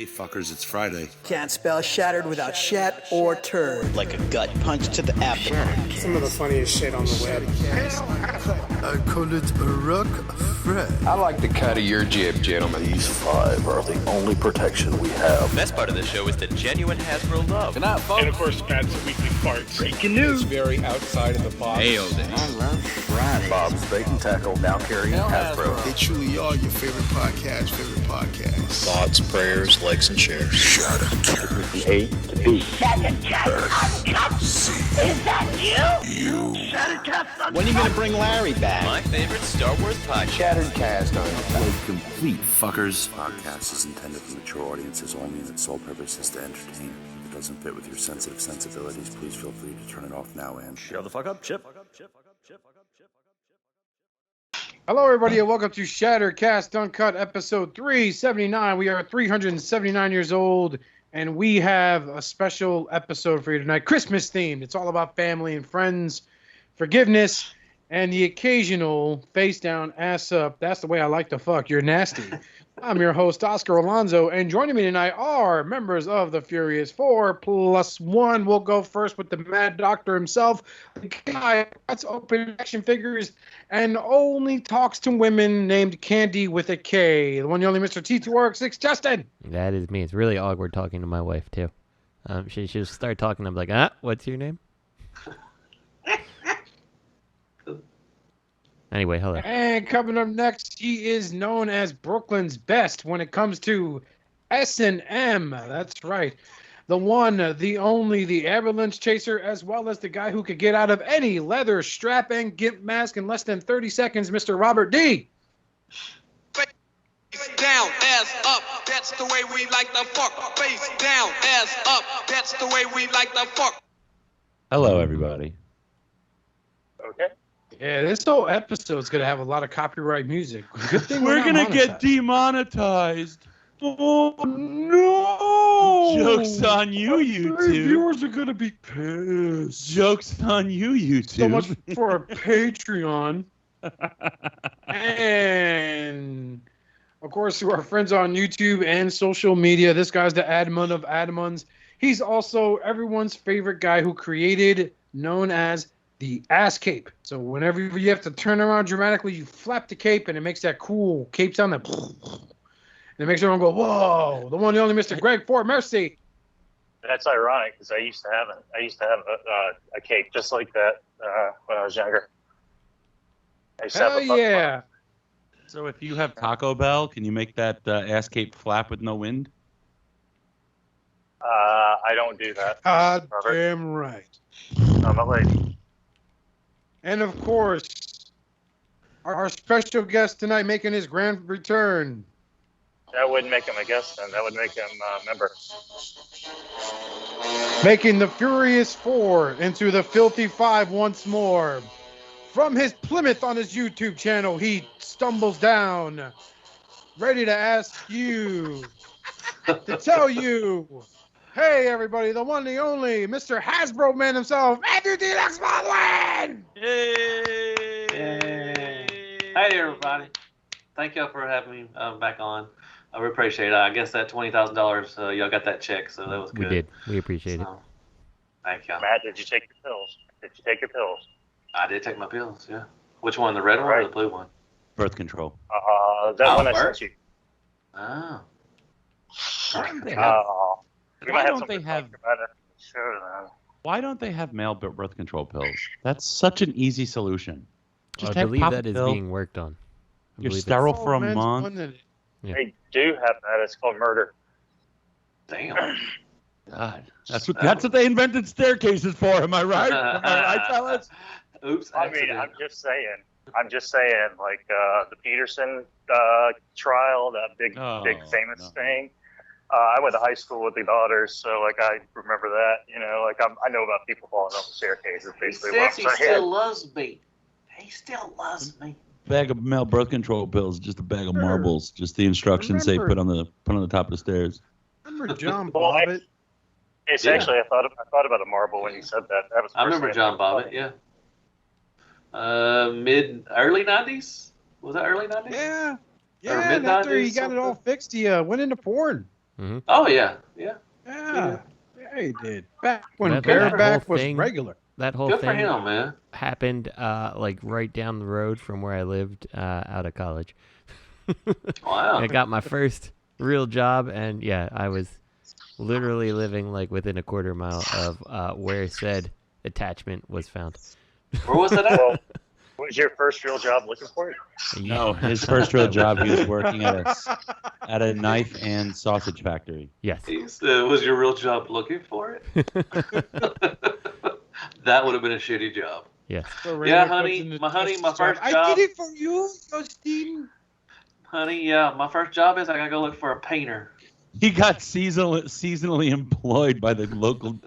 Hey fuckers, it's Friday. Can't spell shattered without shat or turd. Like a gut punch to the abdomen. Some of the funniest shit on the web. I call it a rock Fred. I like the cut of your jib, gentlemen. These 5 are the only protection we have. The best part of the show is the genuine Hasbro love. Good night, folks. And of course, Pat's weekly farts. Breaking news. It's very outside of the box. Nailed it. I love Friday. Bob's Bait and Tackle, now carrying Hasbro. They truly are your favorite podcast. Thoughts, prayers, likes, and shares. A to B. Uncut. Is that you? When are you going to bring Larry back? My favorite Star Wars podcast. Shattered Cast Uncut. Complete fuckers. Podcast is intended for mature audiences only, and its sole purpose is to entertain. If it doesn't fit with your sensitive sensibilities, please feel free to turn it off now and Shut the fuck up, Chip. Hello, everybody, and welcome to Shattered Cast Uncut, episode 379. We are 379 years old, and we have a special episode for you tonight, Christmas themed. It's all about family and friends, forgiveness, and the occasional face down, ass up. That's the way I like to fuck. You're nasty. I'm your host, Oscar Alonso, and joining me tonight are members of the Furious 4+1. We'll go first with the Mad Doctor himself, the guy that's open action figures and only talks to women, named Candy with a K. The one and only Mr. T2RX6, Justin. That is me. It's really awkward talking to my wife, too. She just start talking. I'm like, what's your name? Anyway, hello. And coming up next, he is known as Brooklyn's best when it comes to S&M. That's right. The one, the only, the ambulance chaser, as well as the guy who could get out of any leather strap and gimp mask in less than 30 seconds, Mr. Robert D. Face down, ass up, that's the way we like to fuck. Face down, ass up, that's the way we like to fuck. Hello, everybody. Okay. Yeah, this whole episode's going to have a lot of copyright music. Good thing We're going to get demonetized. Oh, no! Joke's on you, YouTube. Viewers are going to be pissed. Joke's on you, YouTube. So much for our Patreon. And, of course, to our friends on YouTube and social media, this guy's the Adamon of Adamons. He's also everyone's favorite guy who created, known as the ass cape. So whenever you have to turn around dramatically, you flap the cape, and it makes that cool cape sound that... And it makes everyone go, whoa, the one and only Mr. Greg Fort Mercy. That's ironic because I used to have a cape just like that when I was younger. Hell yeah. So if you have Taco Bell, can you make that ass cape flap with no wind? I don't do that. Damn right. I'm a lady. And of course, our special guest tonight making his grand return. That wouldn't make him a guest then. That would make him a member. Making the Furious 4 into the Filthy 5 once more. From his Plymouth on his YouTube channel, he stumbles down, ready to ask you, to tell you, hey everybody, the one, the only, Mr. Hasbro Man himself, Andrew Deluxe Baldwin! Yay! Hey everybody. Thank y'all for having me back on. I really appreciate it. I guess that $20,000, y'all got that check, so that was good. We did. We appreciate it. Thank y'all. Matt, did you take your pills? I did take my pills, yeah. Which one, the red one or the blue one? Birth control. That one I sent you. Oh. Why don't they have male birth control pills? That's such an easy solution. I believe that is being worked on. You're sterile for a month. Yeah. They do have that. It's called murder. Damn. God, that's what they invented staircases for. Am I right? Am I right, fellas? Oops. I mean, I'm just saying. Like the Peterson trial, that big famous thing. I went to high school with the daughters, so like I remember that. You know, like I know about people falling off the staircase. It's basically he says he still loves me. He still loves me. Bag of male birth control pills, just a bag of marbles. Just the instructions say put on the top of the stairs. Remember John Bobbitt? It's actually I thought about a marble when you said that. That was I remember John Bobbitt. Yeah. Early 90s? Was that early 90s? Yeah. Or Yeah. mid-90s, After he got it all fixed, he went into porn. Mm-hmm. Oh yeah. Yeah, he did. Back when That bareback whole was thing- regular. That whole Good for thing him, man. happened like right down the road from where I lived out of college. Wow. I got my first real job, and yeah, I was literally living like within a quarter mile of where said attachment was found. Where was it at? Well, what was your first real job looking for it? No, his first real job, he was working at a knife and sausage factory. Yes. He said, was your real job looking for it? That would have been a shitty job. Yes. Yeah, honey, my first job. I did it for you, Justine. Honey, yeah, my first job is I gotta go look for a painter. He got seasonally employed by the local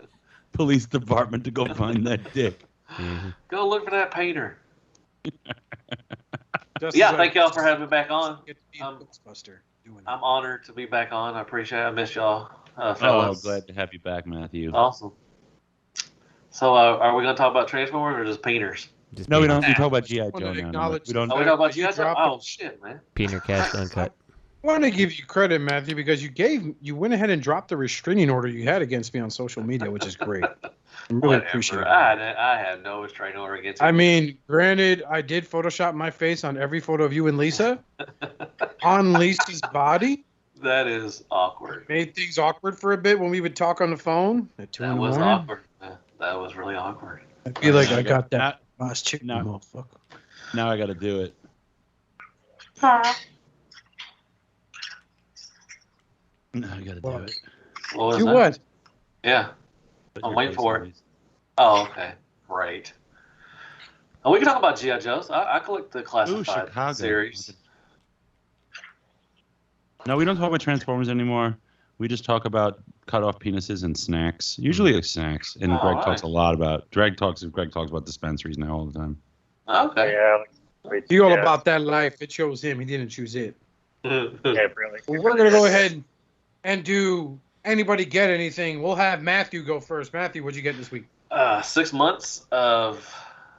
police department to go find that dick. Mm-hmm. Go look for that painter. Just Yeah, as thank y'all for having me back on. Get to be a Ghostbuster doing I'm honored to be back on. I appreciate it. I miss y'all, Oh, fellas. glad to have you back, Matthew. Awesome. So, are we going to talk about Transformers or just painters? No, we don't. We talk about G.I. Wanna Joe now. acknowledge We don't. Oh, we talk about You G.I. Joe? dropped Oh, it. shit, man. Peener Cast Uncut. I want to give you credit, Matthew, because you went ahead and dropped the restraining order you had against me on social media, which is great. I really Whatever. appreciate it. I had no restraining order against you. I mean, granted, I did Photoshop my face on every photo of you and Lisa on Lisa's body. That is awkward. Made things awkward for a bit when we would talk on the phone at 2 in That the was morning. awkward. That was really awkward. I feel like I got that Now- last chicken, now- motherfucker. Now I got to do it. Now I got to do What? it. What was You that? what? Yeah. Put I'm your waiting face for on it. these. Oh, okay. Great. Oh, we can talk about G.I. Joes. I collect the Ooh, classified Chicago. series. No, we don't talk about Transformers anymore. We just talk about cut off penises and snacks. Usually like snacks. And Oh, Greg right. talks a lot about Greg talks about dispensaries now all the time. Okay. Yeah. He all about that life. It chose him. He didn't choose it. Yeah, really. Well, we're going to go ahead and do anybody get anything. We'll have Matthew go first. Matthew, what'd you get this week? 6 months of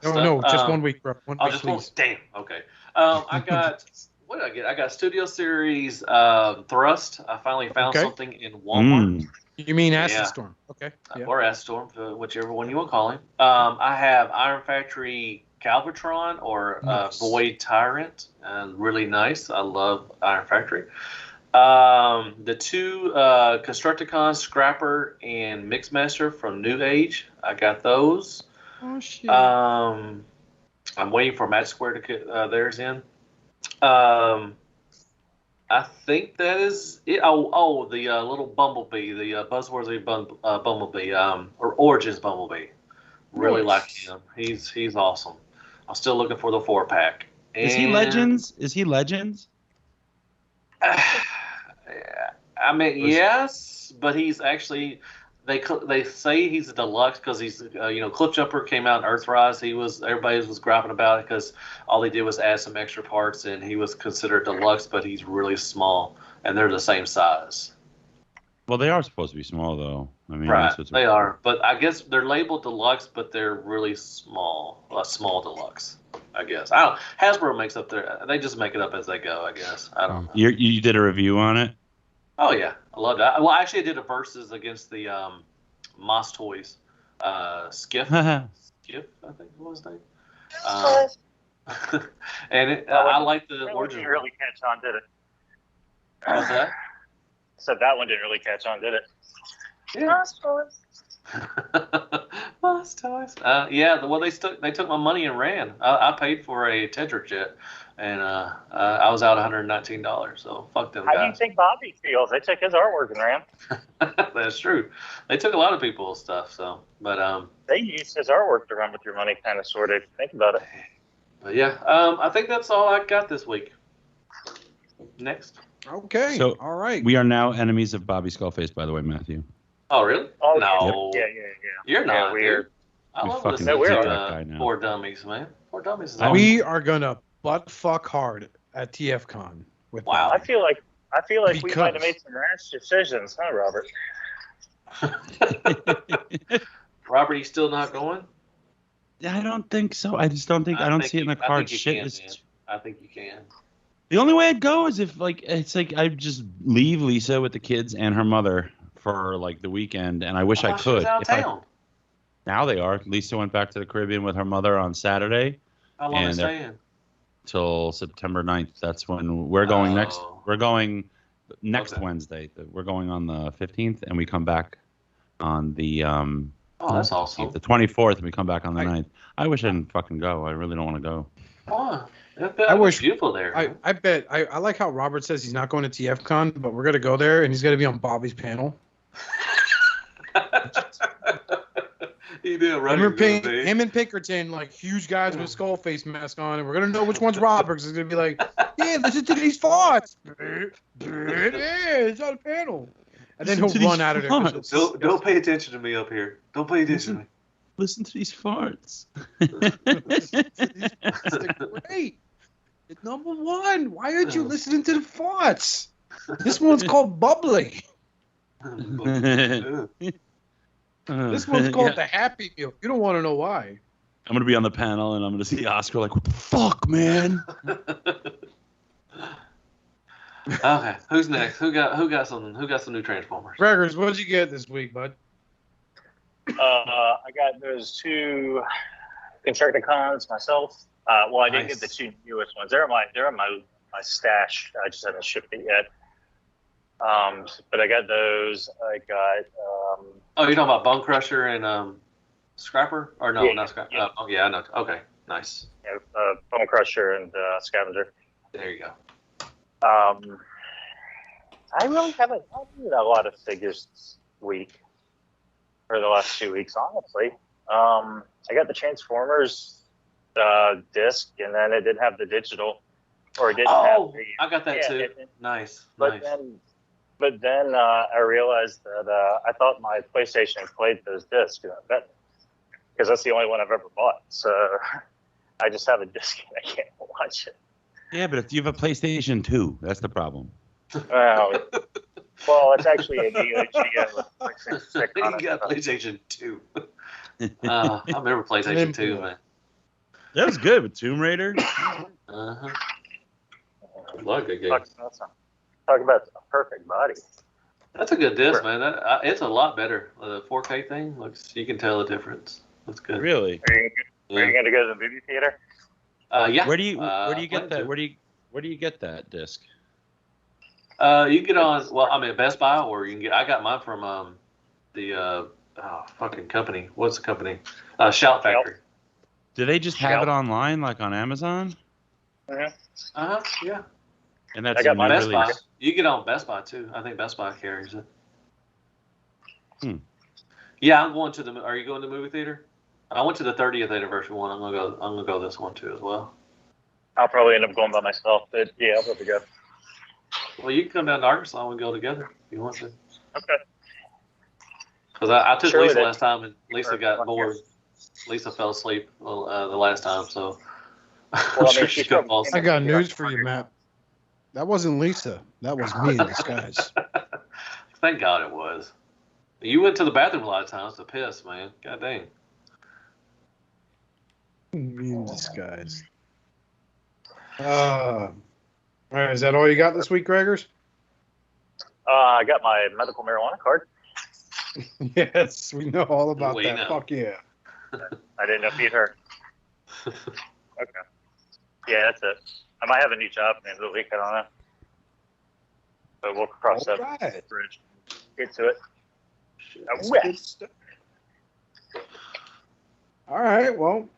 No, stuff. no, just 1 week, bro. 1 Oh, week, just one. please. Damn. Okay. I got what did I get? I got Studio Series Thrust. I finally found Okay. something in Walmart. You mean Acid Yeah. Storm? Okay. Yeah. Or Acid Storm, whichever one you want to call him. I have Iron Factory Cybertron or Nice. Void Tyrant, and really nice. I love Iron Factory. The two Constructicons, Scrapper and Mixmaster from Newage. I got those. Oh shit. I'm waiting for Magic Square to get theirs in. I think that is it. Oh, the little Bumblebee, the Buzzworthy Bumblebee, or Origins Bumblebee. Really like him. He's awesome. I'm still looking for the 4-pack. Is he Legends? Is he Legends? I mean, yes, but he's actually. They say he's a deluxe because he's Cliffjumper came out in Earthrise. Everybody was griping about it because all they did was add some extra parts and he was considered deluxe, but he's really small and they're the same size. Well, they are supposed to be small though. I mean, Right, that's what's they are, but I guess they're labeled deluxe, but they're really small, small deluxe. I guess Hasbro makes up they just make it up as they go. I guess I don't know. You did a review on it? Oh yeah, I love that. Well, actually, I did a versus against the Moss Toys, Skiff. Skiff, I think was his name. And I like the origin. Didn't really catch on, did it? What's that? So that one didn't really catch on, did it? Yeah. Moss Toys. Yeah. Well, they took my money and ran. I paid for a Tetra jet. And I was out $119, so fuck them guys. How do you think Bobby feels? They took his artwork and ran. That's true. They took a lot of people's stuff, but they used his artwork to run with your money, kind of, sort of. Think about it. But yeah, I think that's all I got this week. Next. Okay. So all right. We are now enemies of Bobby Skullface, by the way, Matthew. Oh really? Oh no. Yeah. You're not weird. I love fucking listening hate to that guy now. Poor Dummies, man. Poor Dummies is We are gonna butt fuck hard at TFCon with Wow. I feel like we might Because- have made some rash decisions, huh, Robert? Robert, you still not going? I don't think so. I just don't think I don't see it in the I cards. think you Shit can, is man. I think you can. The only way I'd go is if I'd just leave Lisa with the kids and her mother for like the weekend, and I wish I could. Now they are. Lisa went back to the Caribbean with her mother on Saturday. How long are they staying? Till September 9th. That's when we're going next. We're going next Wednesday. We're going on the 15th, and we come back on the that's awesome. The 24th, and we come back on the 9th. I wish I didn't fucking go. I really don't want to go. Oh, I wish beautiful there. I bet. I like how Robert says he's not going to TFCon, but we're gonna go there, and he's gonna be on Bobby's panel. Him and Pinkerton, like huge guys with skull face mask on, and we're gonna know which one's Robert. Because it's gonna be like, yeah, listen to these farts. Yeah, it's on the panel, and then he'll run out of there. Don't pay attention to me up here. Don't pay attention to me. Listen to these farts. They're great. It's number one. Why aren't you listening to the farts? This one's called bubbly. This one's called the Happy Meal. You don't want to know why. I'm gonna be on the panel, and I'm gonna see Oscar like, "What the fuck, man?" Okay, who's next? Who got something? Who got some new Transformers? Gregors, what did you get this week, bud? I got those 2 Constructicons myself. Well, I didn't get the 2 newest ones. They're in my stash. I just haven't shipped it yet. But I got those. I got. You're talking about Bone Crusher and Scrapper? Or no, not Scrapper. Yeah. Yeah, I know. Okay, nice. Yeah, Bone Crusher and Scavenger. There you go. I really haven't done a lot of figures this week, or the last 2 weeks, honestly. I got the Transformers disc, and then it didn't have the digital, or it didn't have the. I got that too. Nice. But then I realized that I thought my PlayStation played those discs, because that's the only one I've ever bought. So I just have a disc and I can't watch it. Yeah, but if you have a PlayStation 2, that's the problem. Well, it's actually a DOG with PlayStation 6 on it. You got PlayStation 2. I remember PlayStation 2, man. That was good with Tomb Raider. Uh-huh. A lot of good games. Talk about a perfect body. That's a good disc, man. It's a lot better. The 4K thing looks. You can tell the difference. That's good. Really? Are you going to go to the movie theater? Yeah. Where do you get that? Where do you get that disc? You get on. Well, I mean, Best Buy, or you can get. I got mine from the fucking company. What's the company? Shout Factory. Do they just have it online, like on Amazon? Yeah. And that's I got my Best Buy. You get on Best Buy too. I think Best Buy carries it. Yeah, I'm going to the. Are you going to the movie theater? I went to the 30th anniversary one. I'm gonna go this one too as well. I'll probably end up going by myself, but yeah, I'll probably go. Well, you can come down to Arkansas and we go together if you want to. Okay. Because I took Lisa last time and Lisa got bored. Lisa fell asleep the last time, so I'm sure she's gonna fall asleep. I got news for you, Matt. That wasn't Lisa. That was me in disguise. Thank God it was. You went to the bathroom a lot of times to piss, man. God dang. Me in disguise. All right, is that all you got this week, Gregors? I got my medical marijuana card. Yes, we know all about that. Know. Fuck yeah. I didn't know if you'd heard. Okay. Yeah, that's it. I might have a new job at the end of the week. I don't know. But we'll cross that bridge. Get to it. All right, well,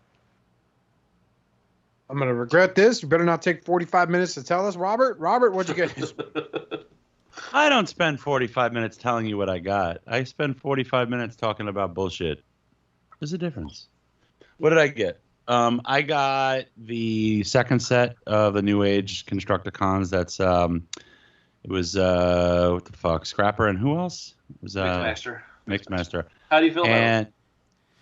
I'm going to regret this. You better not take 45 minutes to tell us. Robert, what'd you get? I don't spend 45 minutes telling you what I got. I spend 45 minutes talking about bullshit. There's a difference. What did I get? I got the second set of the Newage Constructicons. That's it was what the fuck, Scrapper and who else? It was Mixmaster. How do you feel about it? And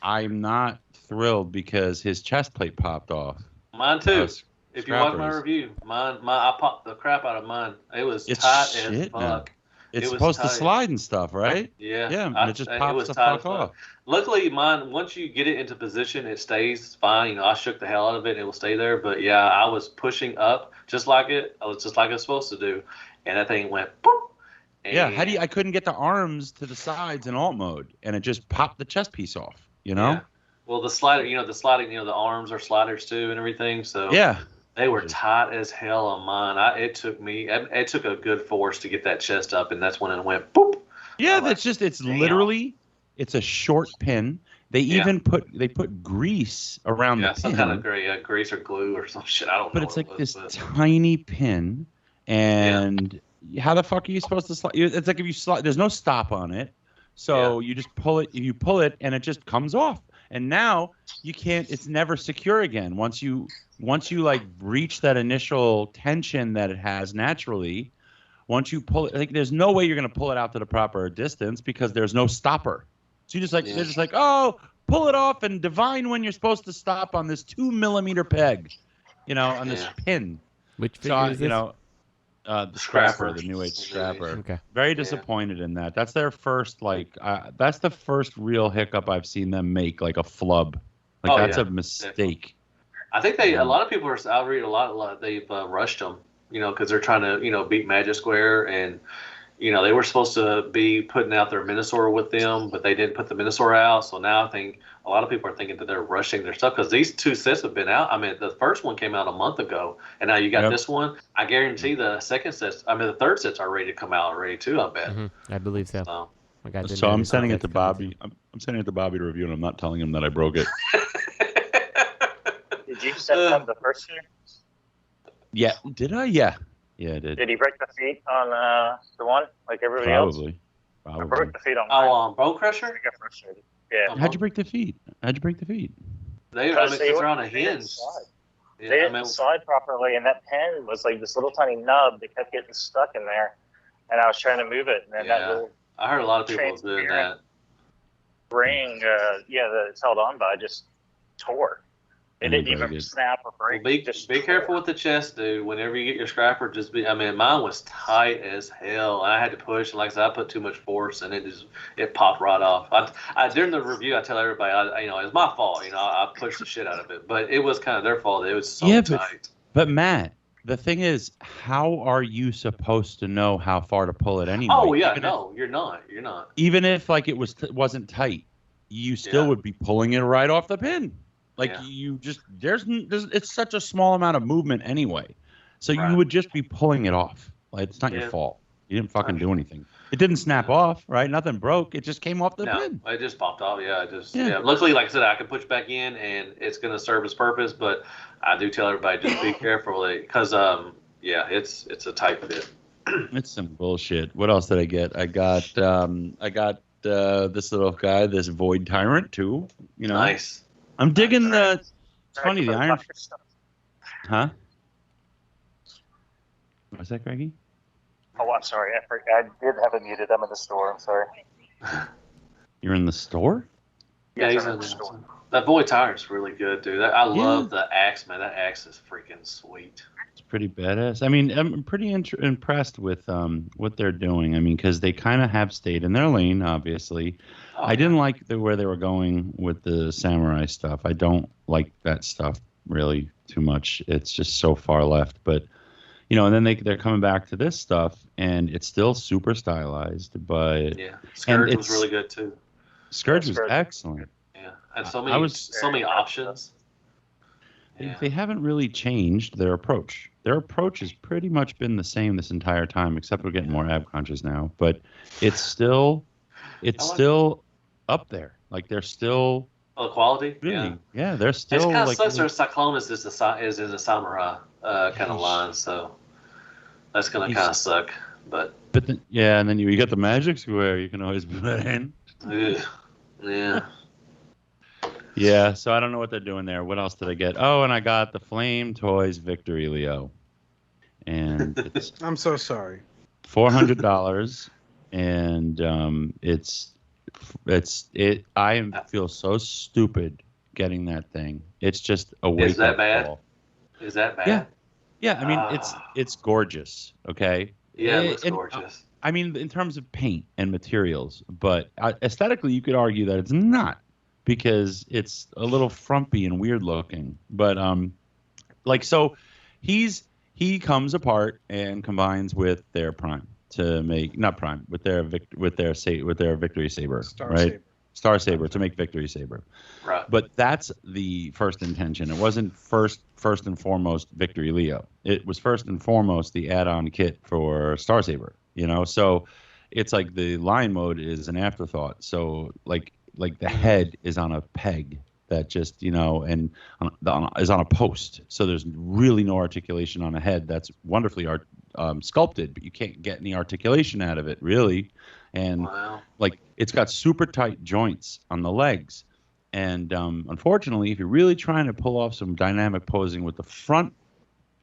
I'm not thrilled because his chest plate popped off. Mine too. If you watch my review, I popped the crap out of mine. It was tight as fuck. It's supposed to slide and stuff, right? Yeah. Yeah, and it just pops the tight fuck off. Luckily, mine, once you get it into position, it stays fine. You know, I shook the hell out of it and it will stay there. But yeah, I was pushing up just like it. I was just like I was supposed to do. And that thing went boop. Yeah, I couldn't get the arms to the sides in alt mode, and it just popped the chest piece off, you know? Yeah. Well, the slider, the arms are sliders too and everything. So yeah, they were tight as hell on mine. It took a good force to get that chest up, and that's when it went boop. Yeah, it's literally, it's a short pin. They even put grease around the pin. Some kind of grease or glue or some shit. I don't know. But it's like this tiny pin, and how the fuck are you supposed to slide? It's like if you slide, there's no stop on it, so you just pull it. You pull it, and it just comes off. And now you can't. It's never secure again. Once you like reach that initial tension that it has naturally, once you pull it, like there's no way you're gonna pull it out to the proper distance because there's no stopper. So you just like they're just like, oh, pull it off and divine when you're supposed to stop on this 2 millimeter peg, on this pin. Which figure is this? The Scrapper, the Newage Scrapper. Okay. Very disappointed in that. That's their first, that's the first real hiccup I've seen them make, like a flub. That's a mistake. I think a lot of people I'll read a lot they've rushed them, because they're trying to, beat Magic Square, and, they were supposed to be putting out their Minosaur with them, but they didn't put the Minosaur out. So now I think a lot of people are thinking that they're rushing their stuff because these 2 sets have been out. I mean, the first one came out a month ago, and now you got this one. I guarantee the third set's are ready to come out already too. I bet. Mm-hmm. I believe so. So I'm sending it to Bobby. I'm sending it to Bobby to review, and I'm not telling him that I broke it. Did you set up the first year? Yeah. Did I? Yeah. Yeah, I did. Did he break the feet on the one like everybody else? Probably. I broke the feet on on Bone Crusher? I got frustrated. Yeah. How'd you break the feet? They're on a hinge. They didn't slide properly, and that pen was like this little tiny nub that kept getting stuck in there, and I was trying to move it, and then that little I heard a lot of people doing that. Ring, that it's held on by just tore. It didn't even snap or break. Well, be careful with the chest, dude. Whenever you get your scrapper, mine was tight as hell. And I had to push, and like I said, I put too much force, and it popped right off. During the review, I tell everybody, it was my fault. I pushed the shit out of it, but it was kind of their fault. It was so tight. But Matt, the thing is, how are you supposed to know how far to pull it anyway? Oh yeah, you're not. You're not. Even if it wasn't tight, you still would be pulling it right off the pin. You just it's such a small amount of movement anyway, so you would just be pulling it off. It's not your fault. You didn't fucking do anything. It didn't snap off, right? Nothing broke. It just came off the pin. It just popped off. Yeah. Luckily, like I said, I can push back in, and it's gonna serve its purpose. But I do tell everybody just be careful because it's a tight fit. It's some bullshit. What else did I get? I got this little guy, this Void Tyrant too. Nice. I'm digging it's funny, the iron... Huh? What's that, Greggy? Oh, I'm sorry. I did have it muted. I'm in the store. I'm sorry. You're in the store? Yeah, he's in the store. That Void Tyrant's really good, dude. I love the axe, man. That axe is freaking sweet. It's pretty badass. I mean, I'm pretty impressed with what they're doing. I mean, because they kind of have stayed in their lane, obviously. I didn't like where they were going with the samurai stuff. I don't like that stuff really too much. It's just so far left. But, and then they're coming back to this stuff, and it's still super stylized. But Scourge was really good too. Scourge was excellent. Yeah, and so many options. They haven't really changed their approach. Their approach has pretty much been the same this entire time, except we're getting more ab crunches now. But it's still up there. They're still quality. Really, yeah, they're still. It's kind of sucks. Their Cyclonus is in the samurai kind of line, so that's gonna kind of suck. But then, and then you got the Magic Square. You can always put that in. Yeah. Yeah, so I don't know what they're doing there. What else did I get? Oh, and I got the Flame Toys Victory Leo, and it's I'm so sorry. $400, and I feel so stupid getting that thing. It's just a wake up call. Is that bad? Is that bad? Yeah. I mean, it's gorgeous. Okay. Yeah, it looks gorgeous. I mean, in terms of paint and materials, but aesthetically, you could argue that it's not because it's a little frumpy and weird looking. But so he comes apart and combines with their Prime to make with their Victory Saber, Star Saber to make Victory Saber. Right. But that's the first intention. It wasn't first and foremost Victory Leo. It was first and foremost the add-on kit for Star Saber. So it's like the line mode is an afterthought. So like the head is on a peg that just is on a post. So there's really no articulation on a head that's wonderfully sculpted, but you can't get any articulation out of it really. And it's got super tight joints on the legs. And unfortunately, if you're really trying to pull off some dynamic posing with the front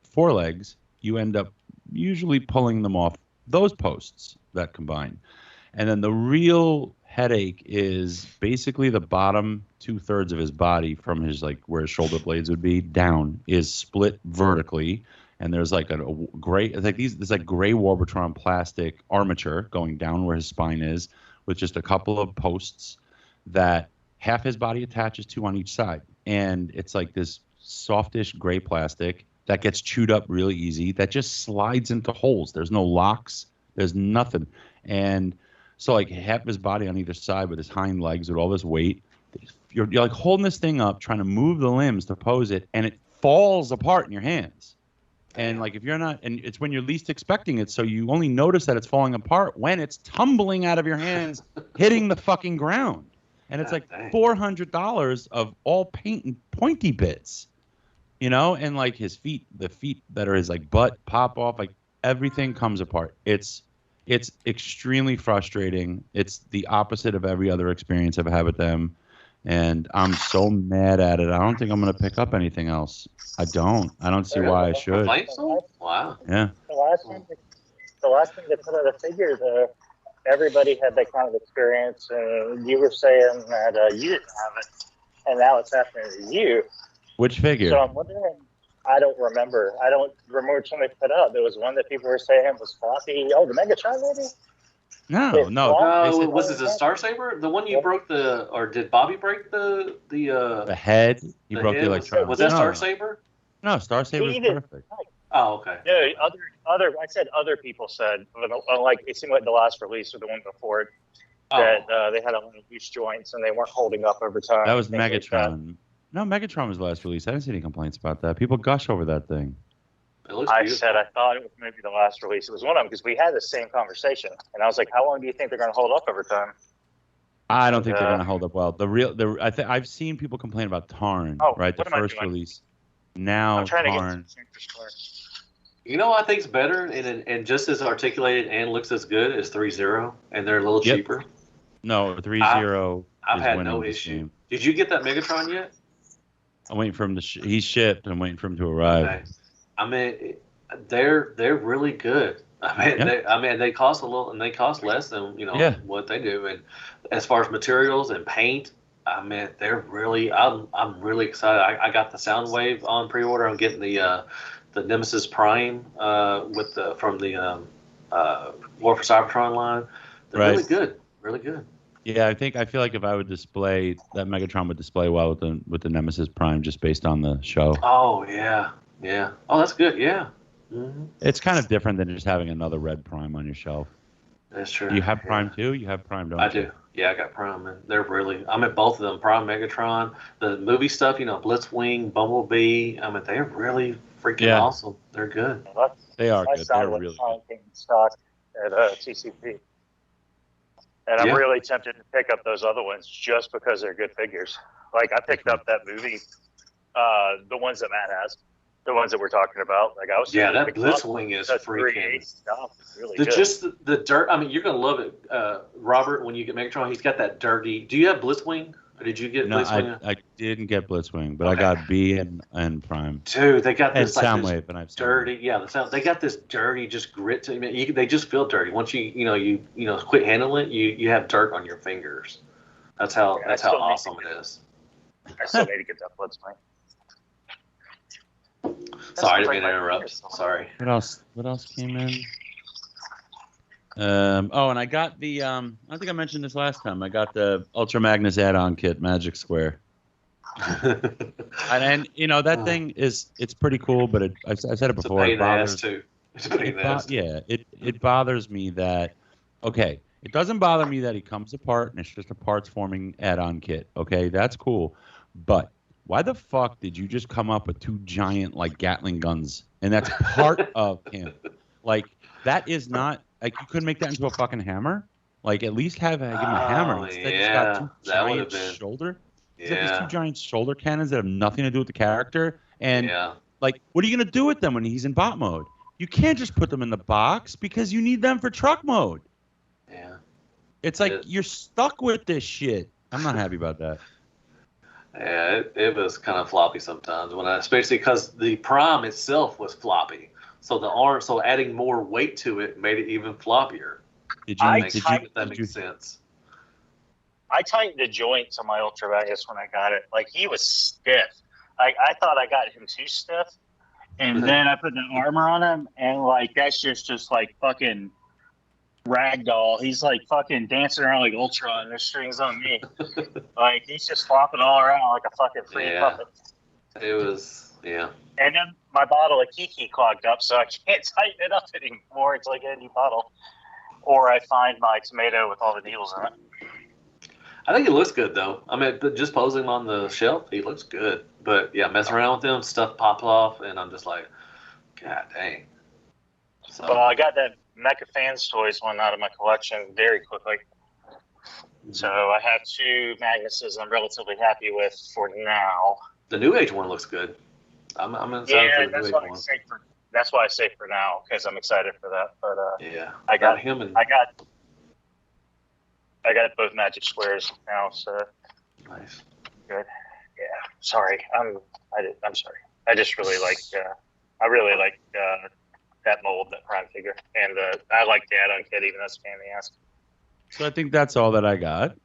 forelegs, you end up usually pulling them off those posts that combine. And then the real headache is basically the bottom 2/3 of his body from his where his shoulder blades would be down is split vertically. And there's like a gray, there's like gray Warbotron plastic armature going down where his spine is, with just a couple of posts that half his body attaches to on each side. And it's like this softish gray plastic that gets chewed up really easy, that just slides into holes. There's no locks. There's nothing. And so like half his body on either side with his hind legs with all this weight, you're like holding this thing up, trying to move the limbs to pose it, and it falls apart in your hands. And like if you're not, and it's when you're least expecting it, so you only notice that it's falling apart when it's tumbling out of your hands, hitting the fucking ground. And it's like $400 of all paint and pointy bits, and like his feet, the feet that are his like butt pop off, like everything comes apart. It's extremely frustrating. It's the opposite of every other experience I've had with them. And I'm so mad at it. I don't think I'm going to pick up anything else. I don't see why I should. Wow. Yeah. The last thing they put out a figure, everybody had that kind of experience, and you were saying that you didn't have it, and now it's happening to you. Which figure? So I'm wondering. I don't remember what somebody put out. There was one that people were saying was floppy. Oh, the Megatron, maybe? No. Was it the Star Saber? The one you broke or did Bobby break the head? He broke the electronics. Was that Star Saber? No, Star Saber is perfect. Oh, okay. No, I said other people said, like it seemed like the last release or the one before it, that they had a lot of loose joints and they weren't holding up over time. That was Megatron. No, Megatron was the last release. I didn't see any complaints about that. People gush over that thing. I said I thought it was maybe the last release. It was one of them because we had the same conversation, and I was like, "How long do you think they're going to hold up over time?" I don't think they're going to hold up well. I've seen people complain about Tyrant, right? The first release. Now I'm trying Tyrant. to get I think it's better and just as articulated and looks as good as 3.0, and they're a little cheaper. No, 3.0. I've had no issue. Did you get that Megatron yet? I'm waiting for him he's shipped. I'm waiting for him to arrive. Okay. I mean, they're really good. They cost a little, and they cost less than what they do. And as far as materials and paint, they're really. I'm really excited. I got the Soundwave on pre-order. I'm getting the Nemesis Prime from the War for Cybertron line. They're really good. Really good. Yeah, I feel like if I would display that Megatron would display well with the Nemesis Prime just based on the show. Oh yeah. Oh, that's good. Yeah. Mm-hmm. It's kind of different than just having another red Prime on your shelf. That's true. Do you have Prime too? You have Prime, don't you? I do. Yeah, I got Prime, and they're really. I'm at both of them. Prime, Megatron, the movie stuff. Blitzwing, Bumblebee. They're really freaking awesome. They're good. They are good. They're really good. Stock at TCP. And I'm really tempted to pick up those other ones just because they're good figures. Like I picked up that movie, the ones that Matt has, the ones that we're talking about. Like I was that Blitzwing is freaking stuff. Really good. Good. Just the dirt. You're gonna love it, Robert. When you get Megatron, he's got that dirty. Do you have Blitzwing? Or did you get Blitzwing? I didn't get Blitzwing, but I got B and Prime. Dude, they got this Soundwave, and I've dirty. Yeah, the sound. They got this dirty, just grit to them. They just feel dirty. Once you quit handling it, you have dirt on your fingers. That's how awesome it is. I still need to get that Blitzwing. Sorry, I didn't mean to interrupt. Sorry. What else came in? And I got the I think I mentioned this last time. I got the Ultra Magnus add-on kit, Magic Square. and you know that thing it's pretty cool, but I said it before. It's a pain in the ass too. It's a pain in the ass. Yeah, it bothers me that. Okay, it doesn't bother me that he comes apart and it's just a parts forming add-on kit. Okay, that's cool, but why the fuck did you just come up with 2 giant like Gatling guns and that's part of him? Like that is not like you couldn't make that into a fucking hammer. Like at least give him a hammer. Instead, he's got 2 giant shoulder. He's got these 2 giant shoulder cannons that have nothing to do with the character. And like, what are you gonna do with them when he's in bot mode? You can't just put them in the box because you need them for truck mode. Yeah. It's like you're stuck with this shit. I'm not happy about that. Yeah, it was kind of floppy sometimes especially because the Prime itself was floppy. So the arm, adding more weight to it made it even floppier. That makes sense. I tightened the joints on my Ultra Magnus when I got it. Like he was stiff. I thought I got him too stiff, and then I put the armor on him, and like that's just like fucking ragdoll. He's like fucking dancing around like Ultron, and there's strings on me. Like he's just flopping all around like a fucking free puppet. It was And then my bottle of Kiki clogged up, so I can't tighten it up anymore. It's like a new bottle, or I find my tomato with all the needles in it. I think he looks good though. I mean, just posing him on the shelf, he looks good. But yeah, messing around with him, stuff pops off, and I'm just like, God dang. So, well, I got that Mecha Fans Toys one out of my collection very quickly. So I have 2 Magnuses I'm relatively happy with for now. The Newage one looks good. I'm excited for the Newage one. That's why I say for now, because I'm excited for that. But I got him and I got both Magic Squares now, so nice. Good. Yeah. Sorry. I'm sorry. I just really like. I really like that mold, that Prime figure, and I like the add-on kit, even though it's a pain in the ass. So I think that's all that I got.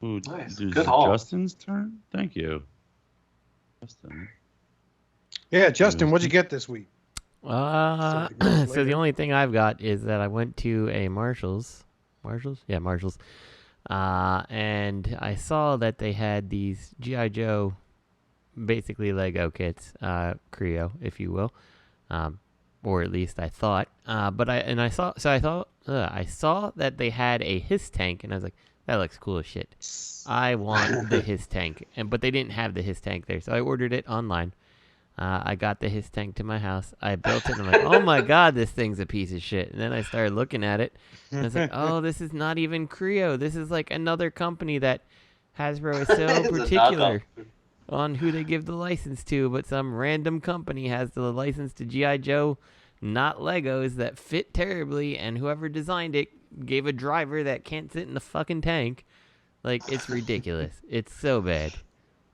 Ooh, nice. Good haul. Justin's turn. Thank you, Justin. Yeah, Justin, what'd you get this week? So the only thing I've got is that I went to a Marshalls. Yeah, Marshalls. And I saw that they had these G.I. Joe, basically Lego kits, Creo, if you will, or at least I thought. I saw that they had a Hiss tank, and I was like, that looks cool as shit. I want the Hiss tank, but they didn't have the Hiss tank there, so I ordered it online. I got the Hiss tank to my house. I built it, and I'm like, oh my god, this thing's a piece of shit. And then I started looking at it, and I was like, oh, this is not even Creo. This is like another company that Hasbro is so particular on who they give the license to, but some random company has the license to G.I. Joe, not Legos, that fit terribly, and whoever designed it gave a driver that can't sit in the fucking tank. Like, it's ridiculous. It's so bad.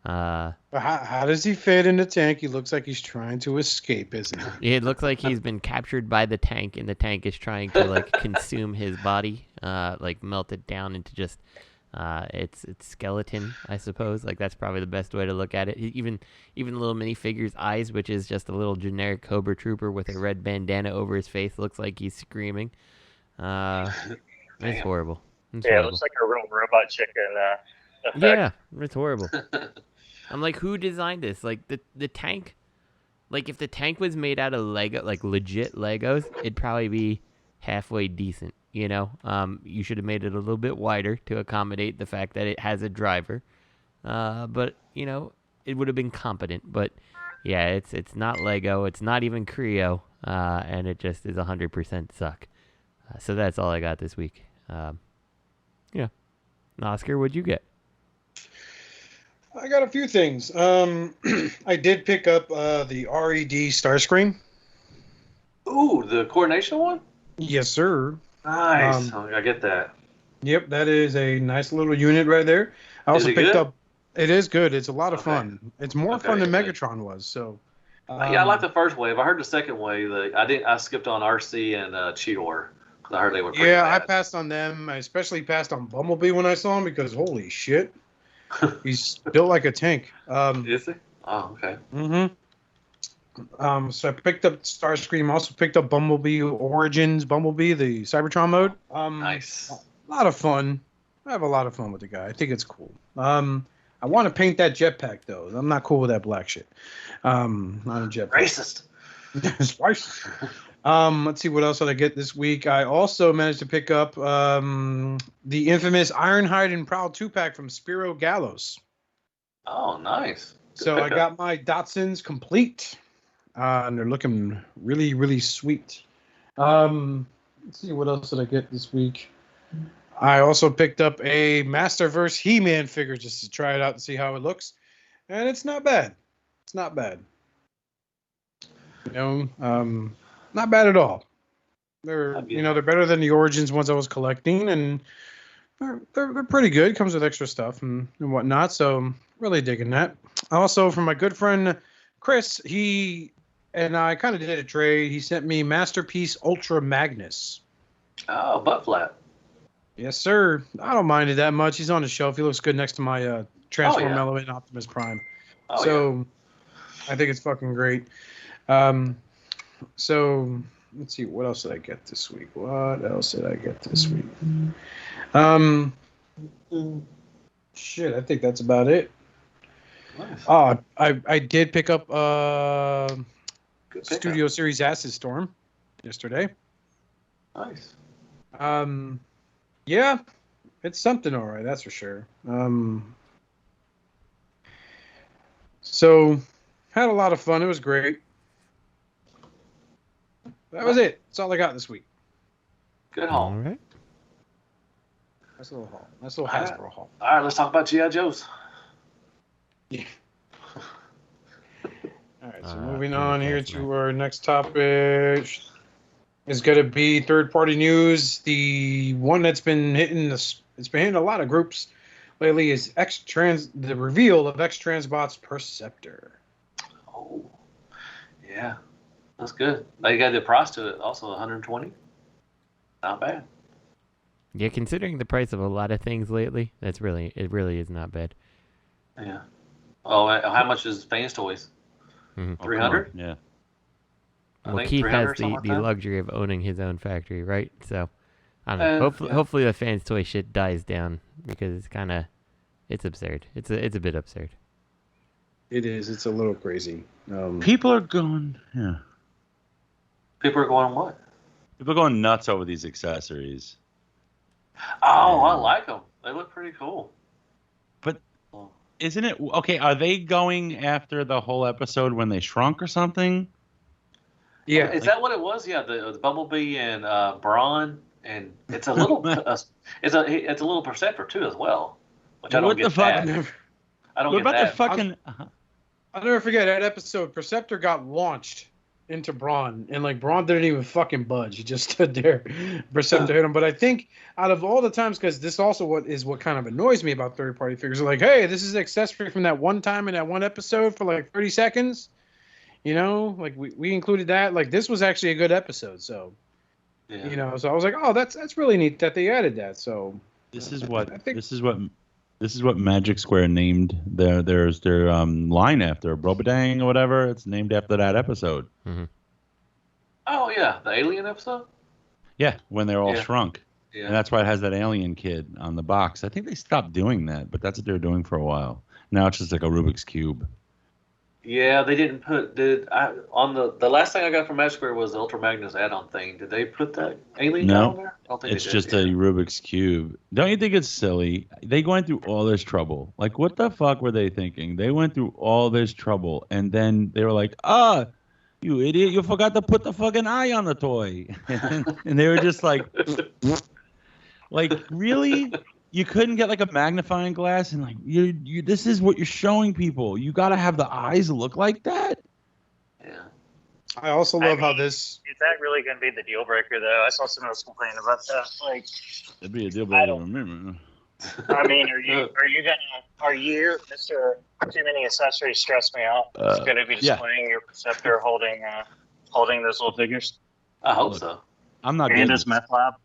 How does he fit in the tank? He looks like he's trying to escape, isn't he? It looks like he's been captured by the tank, and the tank is trying to like consume his body, like melt it down into just its skeleton, I suppose. Like that's probably the best way to look at it. Even the little minifigure's eyes, which is just a little generic Cobra Trooper with a red bandana over his face, looks like he's screaming. It's horrible. It looks like a real robot chicken. Yeah, it's horrible. I'm like, who designed this? Like the tank, like if the tank was made out of Lego, like legit Legos, it'd probably be halfway decent. You know, you should have made it a little bit wider to accommodate the fact that it has a driver. But you know, it would have been competent. But yeah, it's not Lego. It's not even Creo, and it just is 100% suck. So that's all I got this week. Yeah, Oscar, what'd you get? I got a few things. I did pick up the RED Starscream. Ooh, the coordination one? Yes, sir. Nice. I get that. Yep, that is a nice little unit right there. I also picked up. It is good. It's a lot of fun. It's more fun than Megatron was. So. Yeah, I like the first wave. I heard the second wave. I skipped on RC and Cheetor because I heard they were pretty bad. I passed on them. I especially passed on Bumblebee when I saw him because holy shit. He's built like a tank. Is he? Oh, okay. Mm-hmm. So I picked up Starscream. Also picked up Bumblebee Origins. Bumblebee, the Cybertron mode. Nice. A lot of fun. I have a lot of fun with the guy. I think it's cool. I want to paint that jetpack though. I'm not cool with that black shit. Not a jetpack. Racist. Racist. Let's see what else did I get this week. I also managed to pick up the infamous Ironhide and Prowl 2-pack from Spiro Gallows. Oh, nice. Good So I pickup. got my Datsuns complete, and they're looking really, really sweet. Let's see what else did I get this week. I also picked up a Masterverse He-Man figure just to try it out and see how it looks, and it's not bad. It's not bad. You know, not bad at all. They're they're better than the Origins ones I was collecting, and they're pretty good. Comes with extra stuff and whatnot, so I'm really digging that. Also, from my good friend Chris, he and I kind of did a trade. He sent me Masterpiece Ultra Magnus. Oh, butt flap. Yes, sir. I don't mind it that much. He's on the shelf. He looks good next to my Transform Element Optimus Prime. I think it's fucking great. So let's see, what else did I get this week? Shit, I think that's about it. Nice. Oh, I did pick up Studio Series Acid Storm yesterday. Nice. Yeah, it's something all right, that's for sure. So had a lot of fun. It was great. That was it. That's all I got this week. Good haul. All right. Nice little haul. Nice little Hasbro haul. All right, let's talk about G.I. Joes. Yeah. All right, so moving on here to our next topic is going to be third-party news. The one that's been hitting a lot of groups lately is the reveal of X-Transbots Perceptor. Oh, yeah. That's good. They got the price to it, also 120. Not bad. Yeah, considering the price of a lot of things lately, it really is not bad. Yeah. Oh, how much is Fans Toys? 300? Yeah. Well, Keith has the luxury of owning his own factory, right? So, I don't know. Hopefully the Fans Toy shit dies down, because it's absurd. It's a bit absurd. It is. It's a little crazy. People are going, People are going what? People are going nuts over these accessories. Oh, I like them. They look pretty cool. But isn't it okay? Are they going after the whole episode when they shrunk or something? Yeah. Is that what it was? Yeah, the Bumblebee and Brawn, and it's a little it's a little Perceptor too as well, which I don't get that. I don't get that. I'll never forget that episode. Perceptor got launched into Brawn, and Brawn didn't even fucking budge. He just stood there. Perceptor hit him. But I think out of all the times, because this also what kind of annoys me about third-party figures, like, hey, this is an accessory from that one time in that one episode for 30 seconds. You know, we included that. This was actually a good episode. So, so I was like, oh, that's really neat that they added that. So this is what Magic Square named their line after, Brobadang or whatever. It's named after that episode. Mm-hmm. Oh yeah, the Alien episode. Yeah, when they're all shrunk. Yeah. And that's why it has that alien kid on the box. I think they stopped doing that, but that's what they were doing for a while. Now it's just like a Rubik's Cube. Yeah, they didn't put. On the last thing I got from Magic Square was the Ultra Magnus add-on thing. Did they put that alien on there? I don't think it's just a Rubik's Cube. Don't you think it's silly? They went through all this trouble. What the fuck were they thinking? They went through all this trouble, and then they were like, you idiot, you forgot to put the fucking eye on the toy. And they were just like, really? You couldn't get a magnifying glass and you this is what you're showing people. You got to have the eyes look like that? Yeah. I also love how this... Is that really going to be the deal breaker, though? I saw someone else complain about that. It'd be a deal breaker to me. I mean, are you, Mr. Too Many Accessories stress me out? It's going to be displaying your Perceptor holding those little figures? I hope so. I'm not getting this meth lab.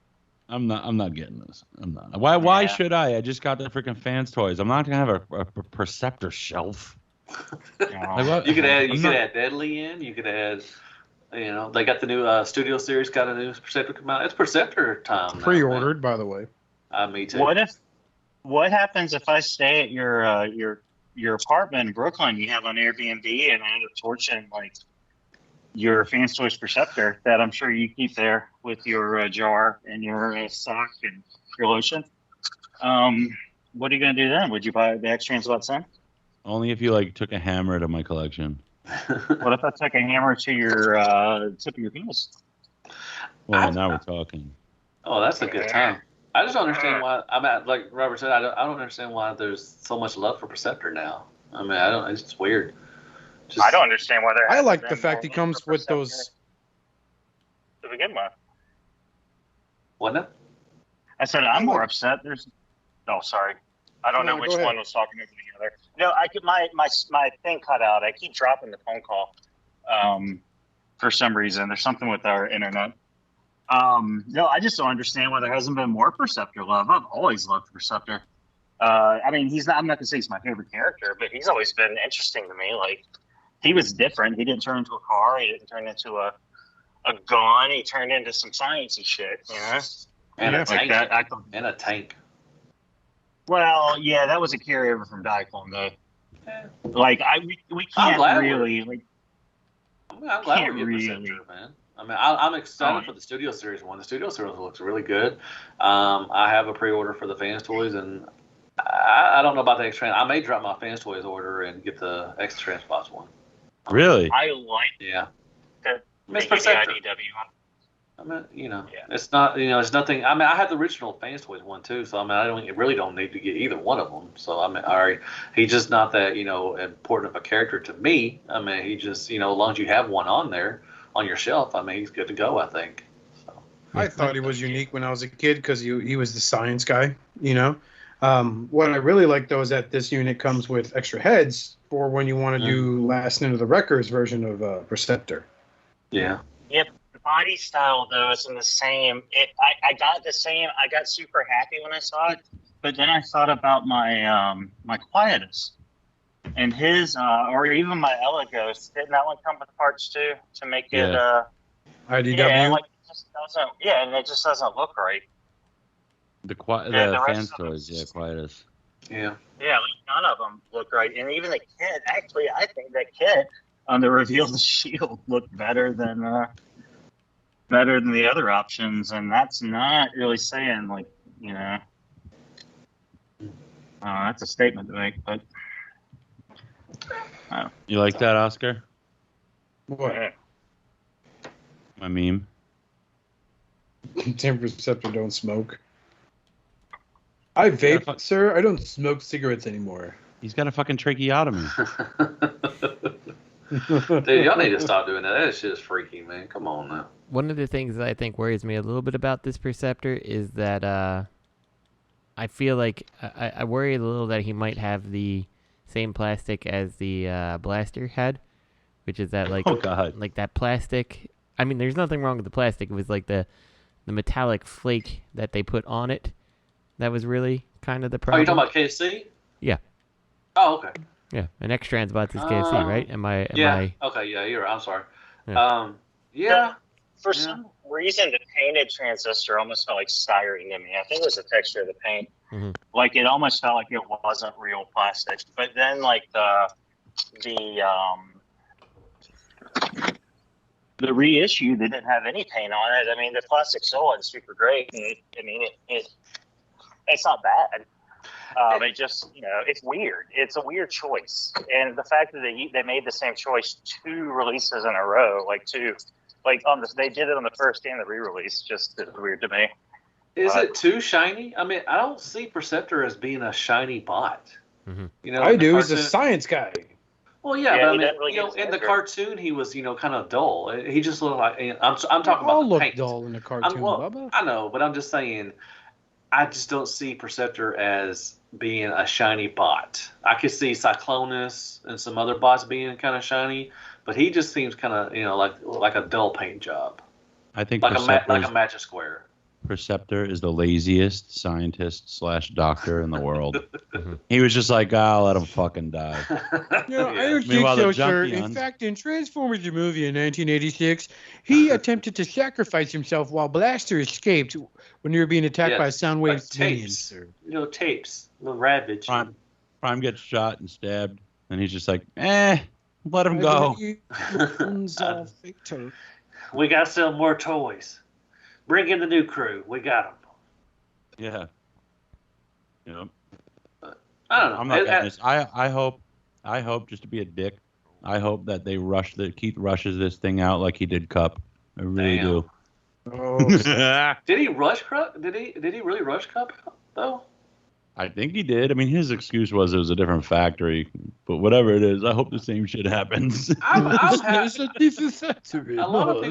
I'm not getting this. I'm not. Why should I? I just got the freaking Fans Toys. I'm not gonna have a Perceptor shelf. You could add Deadly in. You could add. They got the new Studio Series. Got a new Perceptor come out. It's Perceptor time. Pre-ordered, by the way. Me too. What happens if I stay at your apartment in Brooklyn? You have on Airbnb, and I end up torching like your Fans Toys Perceptor that I'm sure you keep there with your jar and your sock and your lotion. What are you gonna do then? Would you buy the Xtransbots then? Only if you took a hammer to my collection. What if I took a hammer to your tip of your penis? Well, now we're talking. Oh, that's a good time. I just don't understand why. Like Robert said, I don't understand why there's so much love for Perceptor now. I mean, it's just weird. I don't understand why I like the fact he comes with those. To begin with. What now? I said I'm more upset. Oh, sorry. I don't know which one was talking over the other. No, my thing cut out. I keep dropping the phone call. For some reason, there's something with our internet. No, I just don't understand why there hasn't been more Perceptor love. I've always loved Perceptor. I mean, I'm not gonna say he's my favorite character, but he's always been interesting to me. Like, he was different. He didn't turn into a car. He didn't turn into a gun. He turned into some sciencey shit, And a tank. That, and a tank. Well, yeah, that was a carryover from Diaclone, though. Yeah. Like, we can't really. I'm glad we're getting Perceptor, man. I mean, I'm excited for the Studio Series one. The Studio Series looks really good. I have a pre-order for the Fans Toys, and I don't know about the X-Trans. I may drop my Fans Toys order and get the X-Transbots one. Really? I like Miss Perceptor. I mean, it's not, it's nothing. I mean, I have the original Fans Toys one too, so I really don't need to get either one of them. So I mean, he's just not that important of a character to me. I mean, he just as long as you have one on there on your shelf, I mean, he's good to go, I think. So. I thought he was unique when I was a kid because he was the science guy. What I really like though is that this unit comes with extra heads for when you want to do Last Into the Wreckers version of Perceptor. Yeah. Yep. Body style though isn't the same. I got the same. I got super happy when I saw it, but then I thought about my my Quietus and his or even my Elegos. Didn't that one come with parts too to make it IDW? Yeah, it just doesn't. Yeah, and it just doesn't look right. The Fans Toys, Quietus. Yeah. Yeah, none of them look right, and even the kit. Actually, I think that kit on the reveal of the shield looked better than the other options, and that's not really saying that's a statement to make. But you like that, Oscar? What? My meme. Tim Perceptor don't smoke. I vape, sir. I don't smoke cigarettes anymore. He's got a fucking tracheotomy. Dude, y'all need to stop doing that. That shit is freaky, man. Come on now. One of the things that I think worries me a little bit about this Perceptor is that I feel like I worry a little that he might have the same plastic as the Blaster had, which is that like that plastic. I mean, there's nothing wrong with the plastic. It was like the metallic flake that they put on it that was really kind of the problem. Oh, you're talking about KFC? Yeah. Oh, okay. Yeah, an Xtransbots is KFC, right? Am I? Okay, yeah, you're right. I'm sorry. Yeah. For some reason, the painted transistor almost felt like styrene to me. I think it was the texture of the paint. Mm-hmm. Like, it almost felt like it wasn't real plastic. But then, like, the reissue, they didn't have any paint on it. I mean, the plastic sole is super great. It's not bad. It just, it's weird. It's a weird choice. And the fact that they made the same choice 2 releases in a row, they did it on the first and the re-release, just is weird to me. Is it too shiny? I mean, I don't see Perceptor as being a shiny bot. Mm-hmm. I do. He's a science guy. Well, yeah, but I mean, in the cartoon, he was, kind of dull. He just looked like. I'm talking about the paint. Dull in the cartoon, Bubba. I know, but I'm just saying. I just don't see Perceptor as being a shiny bot. I could see Cyclonus and some other bots being kind of shiny, but he just seems kind of, like a dull paint job. I think like a Magic Square. Perceptor is the laziest scientist / doctor in the world. He was just like, I'll let him fucking die. No, I don't think so, sir. In fact, in Transformers the movie in 1986, he attempted to sacrifice himself while Blaster escaped when they were being attacked by Soundwave minions. Tapes. The Ravage. Prime gets shot and stabbed, and he's just like, let him go. We got to sell more toys. Bring in the new crew. We got them. Yeah. Yep. I don't know. I'm not getting this. I hope, just to be a dick, I hope that Keith rushes this thing out like he did Cup. I really do. Oh. Did he rush Cup? Did he really rush Cup though? I think he did. I mean, his excuse was it was a different factory, but whatever it is, I hope the same shit happens. A lot of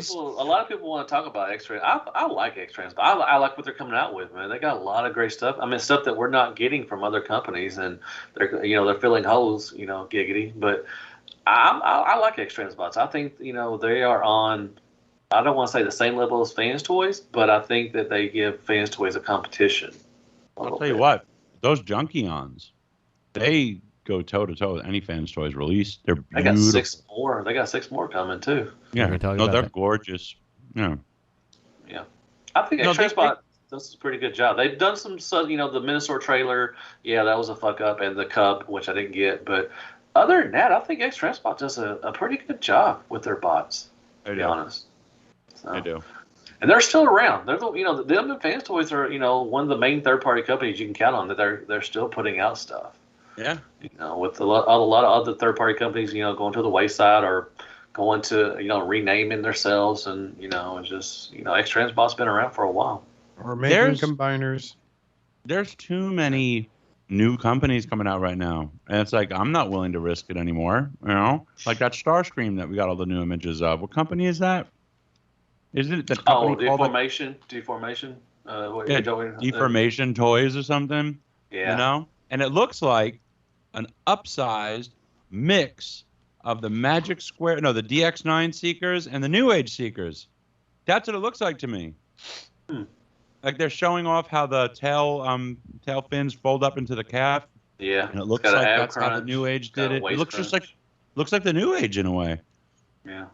people want to talk about X-Trans. I like X-Trans, but I like what they're coming out with, man. They got a lot of great stuff. I mean, stuff that we're not getting from other companies, and they're filling holes, giggity. But I like X-Transbots. I think they are on. I don't want to say the same level as Fans Toys, but I think that they give Fans Toys a competition. I'll tell you what. Those Junkions, they go toe-to-toe with any Fans Toys release. They're beautiful. They got 6 more. They got 6 more coming, too. Yeah, they're gorgeous. Yeah. I think Xtransbots does a pretty good job. They've done some, the Minosaur trailer. Yeah, that was a fuck-up. And the Cup, which I didn't get. But other than that, I think Xtransbots does a pretty good job with their bots, to be honest. So. They do. And they're still around. They're them and Fans Toys are one of the main third-party companies you can count on that they're still putting out stuff. Yeah. With a lot of other third-party companies, going to the wayside or going to renaming themselves, and it's just X-Transbots been around for a while. Or making combiners. There's too many new companies coming out right now, and it's like I'm not willing to risk it anymore. Like that Starscream that we got all the new images of. What company is that? Isn't it the company Deformation? Deformation Toys or something? Yeah. And it looks like an upsized mix of the the DX9 Seekers and the Newage Seekers. That's what it looks like to me. Like they're showing off how the tail fins fold up into the calf. Yeah. And it looks like that's how the Newage did it. It looks looks like the Newage in a way. Yeah.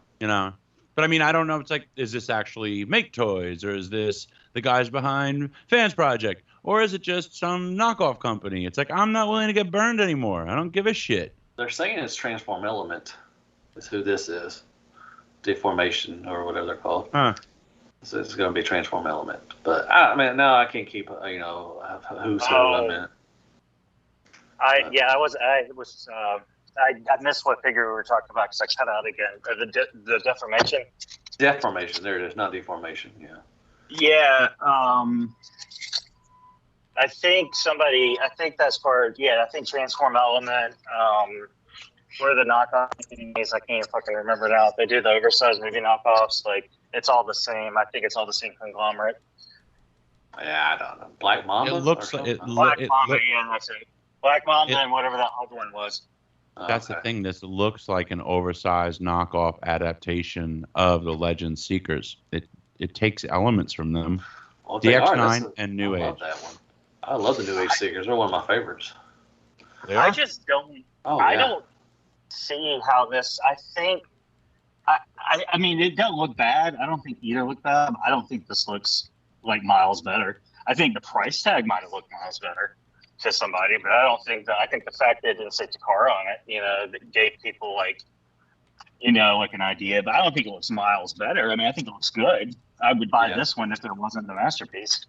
But I mean, I don't know. It's like, is this actually Make Toys, or is this the guys behind Fans Project, or is it just some knockoff company? It's like, I'm not willing to get burned anymore. I don't give a shit. They're saying it's Transform Element is who this is. Deformation or whatever they're called. Huh. So it's going to be Transform Element. But now I can't keep who's who. I missed what figure we were talking about because I cut out again. The deformation. Deformation. There it is. Not deformation. Yeah. Yeah. I think that's part. Yeah. I think Transform Element. What are the knockoff companies? I can't fucking remember now. They do the oversized movie knockoffs. Like it's all the same. I think it's all the same conglomerate. Yeah, I don't know. Black Mamba. It looks like Black Mamba. Yeah, that's it. Black Mamba and whatever that other one was. That's the thing. This looks like an oversized knockoff adaptation of the Legend Seekers. It takes elements from them. Well, DX9 and New Age. I love that one. I love the New Age Seekers. They're one of my favorites. I just don't. I don't see how this. I think. I mean, it don't look bad. I don't think either look bad. I don't think this looks like miles better. I think the price tag might have looked miles better to somebody, but I don't think that. I think the fact that it didn't say Takara on it, that gave people like an idea. But I don't think it looks miles better. I mean, I think it looks good. I would buy this one if there wasn't the masterpiece.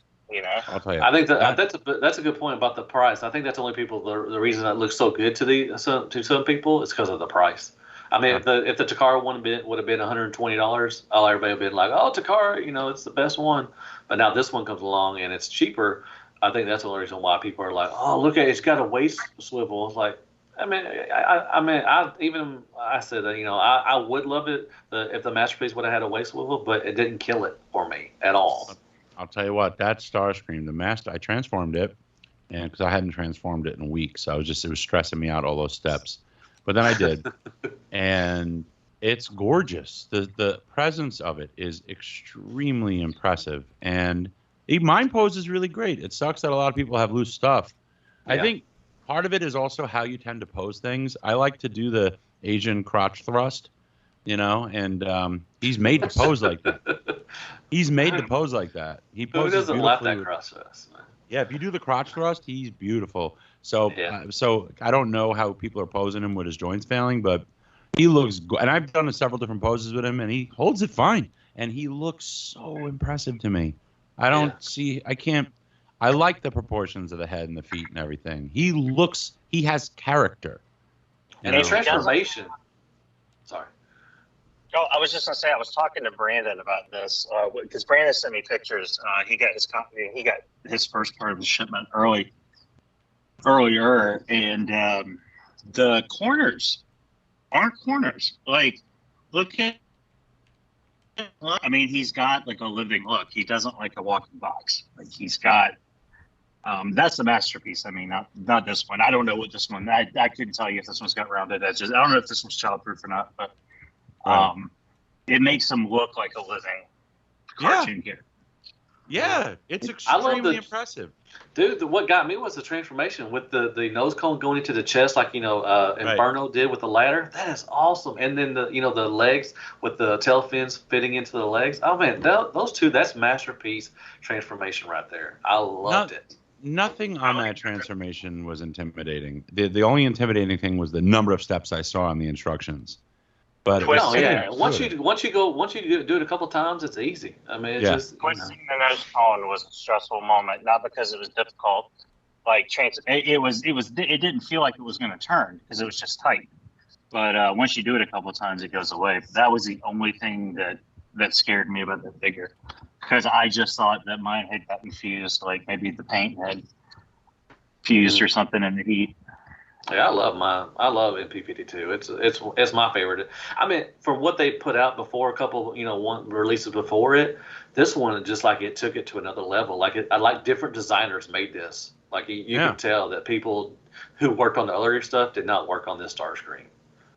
I'll tell you. I think that's a good point about the price. I think that's only the reason that looks so good to some people is because of the price. I mean, if the Takara one would have been $120, everybody would have been like, "Oh, Takara, it's the best one." But now this one comes along and it's cheaper. I think that's the only reason why people are like, "Oh, look at it, it's got a waist swivel." It's like, I said that I would love it if the masterpiece would have had a waist swivel, but it didn't kill it for me at all. I'll tell you what, that Starscream, I transformed it, and because I hadn't transformed it in weeks, it was stressing me out, all those steps. But then I did, and it's gorgeous. The presence of it is extremely impressive, and Mine pose is really great. It sucks that a lot of people have loose stuff. Yeah. I think part of it is also how you tend to pose things. I like to do the Asian crotch thrust, and he's made to pose like that. He's made to pose like that. He poses Who doesn't love beautifully that crotch thrust? Yeah, if you do the crotch thrust, he's beautiful. So, so I don't know how people are posing him with his joints failing, but he looks good. And I've done several different poses with him, and he holds it fine. And he looks so impressive to me. I like the proportions of the head and the feet and everything. He has character. And the transformation. Sorry. Oh, I was just gonna say I was talking to Brandon about this because Brandon sent me pictures. He got his first part of the shipment earlier, and the corners aren't corners. Like, look at. I mean, he's got like a living look. He doesn't like a walking box. Like he's got. That's the masterpiece. I mean, not this one. I don't know what this one. I couldn't tell you if this one's got rounded edges. I don't know if this one's childproof or not, but. It makes him look like a living cartoon character. Yeah, it's extremely impressive. Dude, what got me was the transformation with the nose cone going into the chest, like Inferno did with the ladder. That is awesome. And then the legs with the tail fins fitting into the legs. Oh man, those two, that's masterpiece transformation right there. I loved it. Nothing on that transformation was intimidating. The only intimidating thing was the number of steps I saw on the instructions. But once you do it a couple times, it's easy. I mean, it's just twisting the nose cone was a stressful moment, not because it was difficult. Like it didn't feel like it was going to turn because it was just tight. But once you do it a couple times, it goes away. But that was the only thing that scared me about the figure, because I just thought that mine had gotten fused, like maybe the paint had fused or something in the heat. Yeah, I love mine. I love MP52. It's my favorite. I mean, from what they put out before, a couple, one releases before it, this one just like it took it to another level. I like different designers made this. Like you can tell that people who worked on the earlier stuff did not work on this Starscream.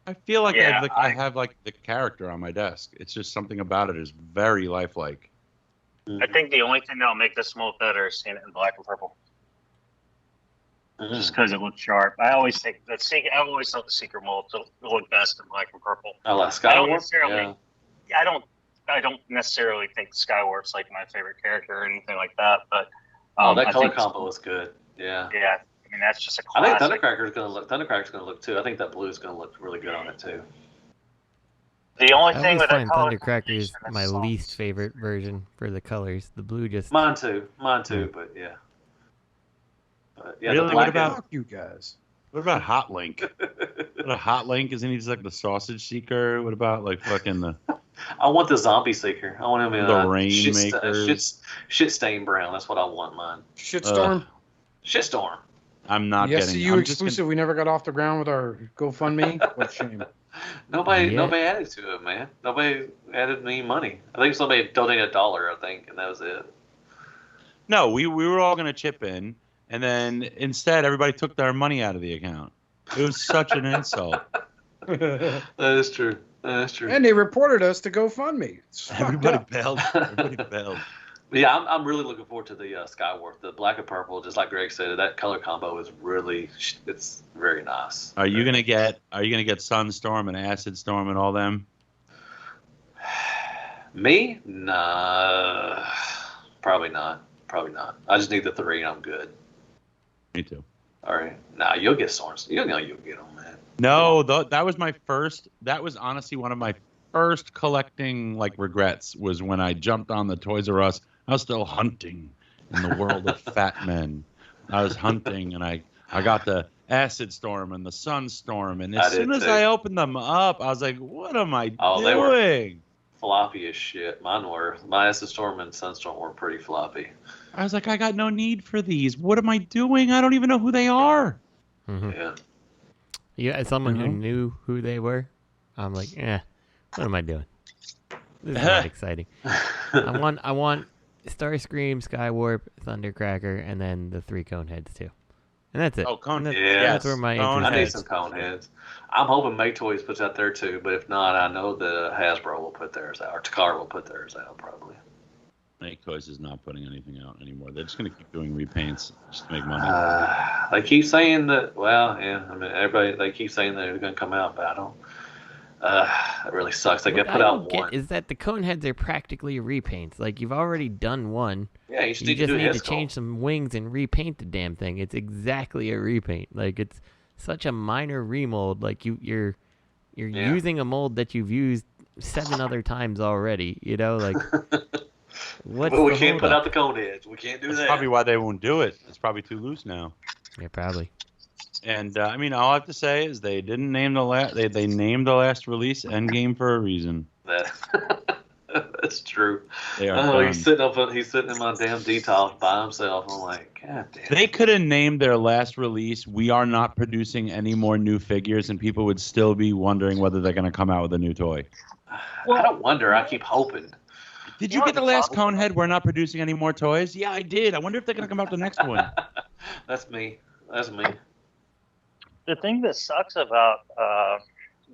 I feel like I have the character on my desk. It's just something about it is very lifelike. I think the only thing that'll make this mold better is seeing it in black and purple. Just because it looks sharp. I always thought the Seeker mold to look best in black and purple. I like Skywarp. I don't necessarily think Skywarp's like my favorite character or anything like that, but that color combo is good. Yeah. Yeah. I mean, that's just a classic. I think Thundercracker's gonna look too. I think that blue is gonna look really good on it too. The only thing with I find Thundercracker is my least favorite version for the colors. The blue just. Mine too. But yeah. Really? What about you guys? What about Hot Link? What a Hot Link? Isn't he just like the sausage seeker? What about like fucking the? I want the zombie seeker. I want him in the Rainmaker. Shit stain brown. That's what I want mine. Shitstorm. Shitstorm. I'm not getting. SCU exclusive. We never got off the ground with our GoFundMe. What shame. Nobody added to it, man. Nobody added any money. I think somebody donated $1. I think, and that was it. No, we were all gonna chip in. And then instead, everybody took their money out of the account. It was such an insult. That is true. And they reported us to GoFundMe. Everybody bailed. Yeah, I'm really looking forward to the Skywarp. The black and purple, just like Greg said, that color combo is it's very nice. Are you gonna get Sunstorm and Acid Storm and all them? Me? Nah. Probably not. I just need the 3 and I'm good. Me too. All right. Nah, you'll get Storms. You'll get them, man. No, that was my first. That was honestly one of my first collecting regrets. Was when I jumped on the Toys R Us. I was still hunting in the world of fat men. I was hunting, and I got the Acid Storm and the Sunstorm, and as soon as I opened them up, I was like, "What am I doing?" They were floppy as shit. My Acid Storm and Sunstorm were pretty floppy. I was like, I got no need for these. What am I doing? I don't even know who they are. Mm-hmm. Yeah. As someone who knew who they were, I'm like, what am I doing? This is not exciting. I want Starscream, Skywarp, Thundercracker, and then the 3 cone heads too. And that's it. Oh, cone heads. That's where my interest I need some cone heads. I'm hoping May Toys puts out there too, but if not, I know the Hasbro will put theirs out, or Takara will put theirs out probably. Snake Toys is not putting anything out anymore. They're just going to keep doing repaints just to make money. They keep saying that. Well, yeah. I mean, everybody. They keep saying they're going to come out, but I don't. That really sucks. They got put out one. Is that the cone heads are practically repaints? Like you've already done one. Yeah, you just need to change some wings and repaint the damn thing. It's exactly a repaint. Like it's such a minor remold. Like you're using a mold that you've used 7 other times already. You know, like. But we can't put out the cone heads. We can't do that. That's probably why they won't do it. It's probably too loose now. Yeah, probably. And I mean, all I have to say is they didn't name the last. They named the last release Endgame for a reason. That's true. They are he's sitting in my damn detox by himself. I'm like, God damn. They could have named their last release "We are not producing any more new figures," and people would still be wondering whether they're going to come out with a new toy. Well, I don't wonder. I keep hoping. Did you get the last Conehead? We're not producing any more toys. Yeah, I did. I wonder if they're going to come out with the next one. That's me. The thing that sucks about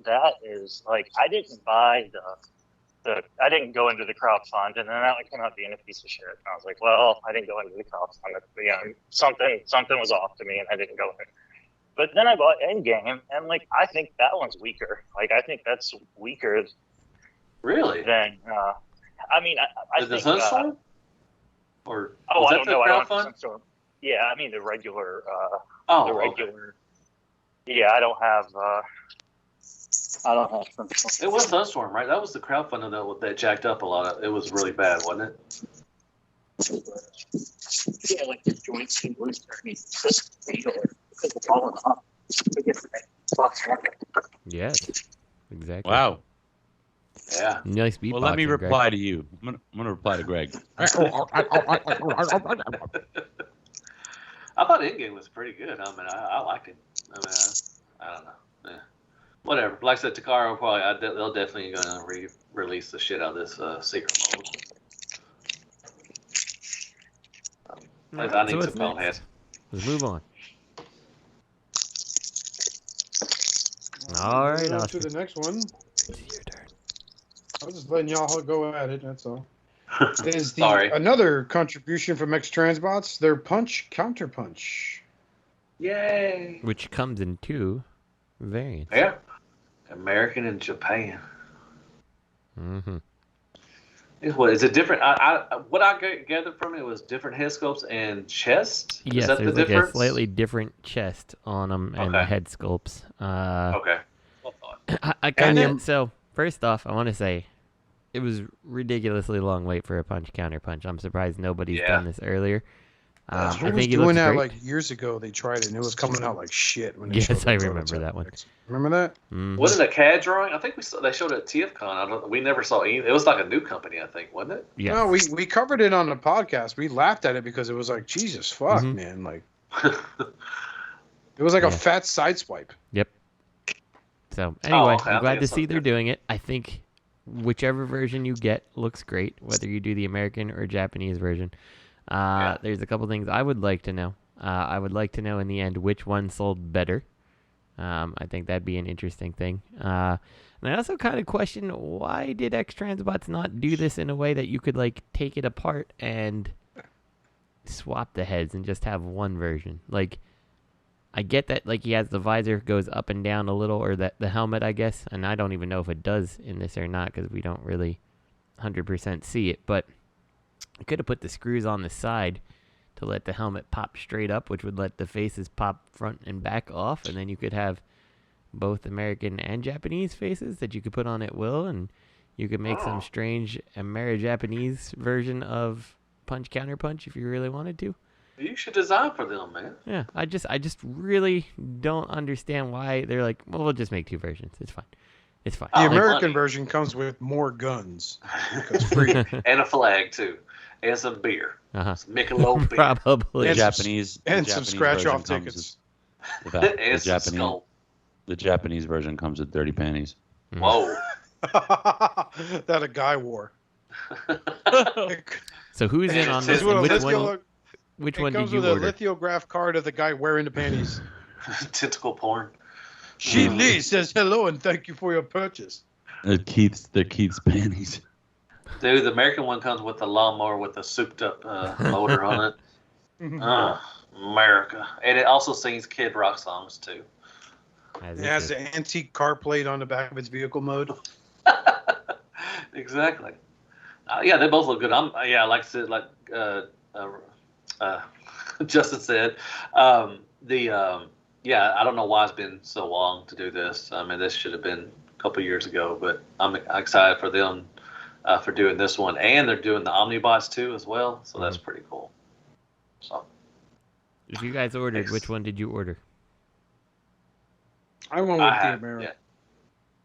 that is, like, I didn't buy I didn't go into the crowdfund, and then that came out being a piece of shit. And I was like, well, I didn't go into the crowdfund. Something was off to me, and I didn't go in. But then I bought Endgame, and, like, I think that one's weaker. Like, I think that's weaker. Really? Than, I mean, I think... The Sunstorm? Or I don't know. I don't have Sunstorm. Yeah, I mean the regular. Okay. Yeah, I don't have Sunstorm. It was Sunstorm, right? That was the crowdfunding that jacked up a lot. It was really bad, wasn't it? Yeah, like the joints and loose. I mean, this because it's falling off. Yes, exactly. Wow. Yeah. Nice beatboxing. Well, let me reply Greg. to you. I'm gonna reply to Greg. I thought Endgame was pretty good. I mean, I liked it. I mean, I don't know. Yeah. Whatever. Like I said, Takara probably they'll definitely gonna release the shit out of this secret mode. I need some phone heads. Let's move on. All right, on to the next one. Your turn. I was just letting y'all go at it. That's all. Is another contribution from Xtransbots? Their Punch Counterpunch. Yay! Which comes in 2 variants. Yeah, American and Japan. Mm-hmm. Is it different? What I gathered from it was different head sculpts and chest. Yes, is that there's the like difference? a slightly different chest on them and head sculpts. Okay. I kind of so. First off, I want to say it was ridiculously long wait for a punch counterpunch. I'm surprised nobody's done this earlier. I think doing that like years ago. They tried it and it was coming out like shit. When they yes, I remember that one. Remember that? Mm-hmm. Wasn't it a CAD drawing? I think they showed it at TFCon. We never saw any. It was like a new company, I think, wasn't it? Yeah. No, we covered it on the podcast. We laughed at it because it was like Jesus fuck, man. Like it was like a fat sideswipe. Yep. So anyway, I'm glad to see they're doing it. I think whichever version you get looks great, whether you do the American or Japanese version. There's a couple things I would like to know. I would like to know in the end which one sold better. I think that'd be an interesting thing. And I also kind of question, why did X-Transbots not do this in a way that you could like take it apart and swap the heads and just have one version? Like, I get that like he has the visor goes up and down a little, or that the helmet, I guess, and I don't even know if it does in this or not because we don't really 100% see it, but I could have put the screws on the side to let the helmet pop straight up, which would let the faces pop front and back off, and then you could have both American and Japanese faces that you could put on at will, and you could make some strange Ameri-Japanese version of Punch Counterpunch if you really wanted to. You should design for them, man. Yeah, I just really don't understand why they're like, well, we'll just make 2 versions. It's fine. It's fine. The American version comes with more guns. Free. And a flag, too. And some beer. Some Michelob beer. Probably. And Japanese some scratch-off tickets. The Japanese version comes with dirty panties. Whoa. That a guy wore. So who's in on this? Which one did you order? It comes with a lithograph card of the guy wearing the panties. Tentacle porn. She Lee says hello and thank you for your purchase. They're Keith's panties. Dude, the American one comes with the lawnmower with a souped-up motor on it. America. And it also sings Kid Rock songs, too. It has an antique car plate on the back of its vehicle mode. Exactly. Yeah, they both look good. Like I said, like Justin said, I don't know why it's been so long to do this. I mean, this should have been a couple years ago, but I'm excited for them for doing this one, and they're doing the Omnibots too as well. So that's pretty cool. So, if you guys ordered, which one did you order? I went with the American. Yeah.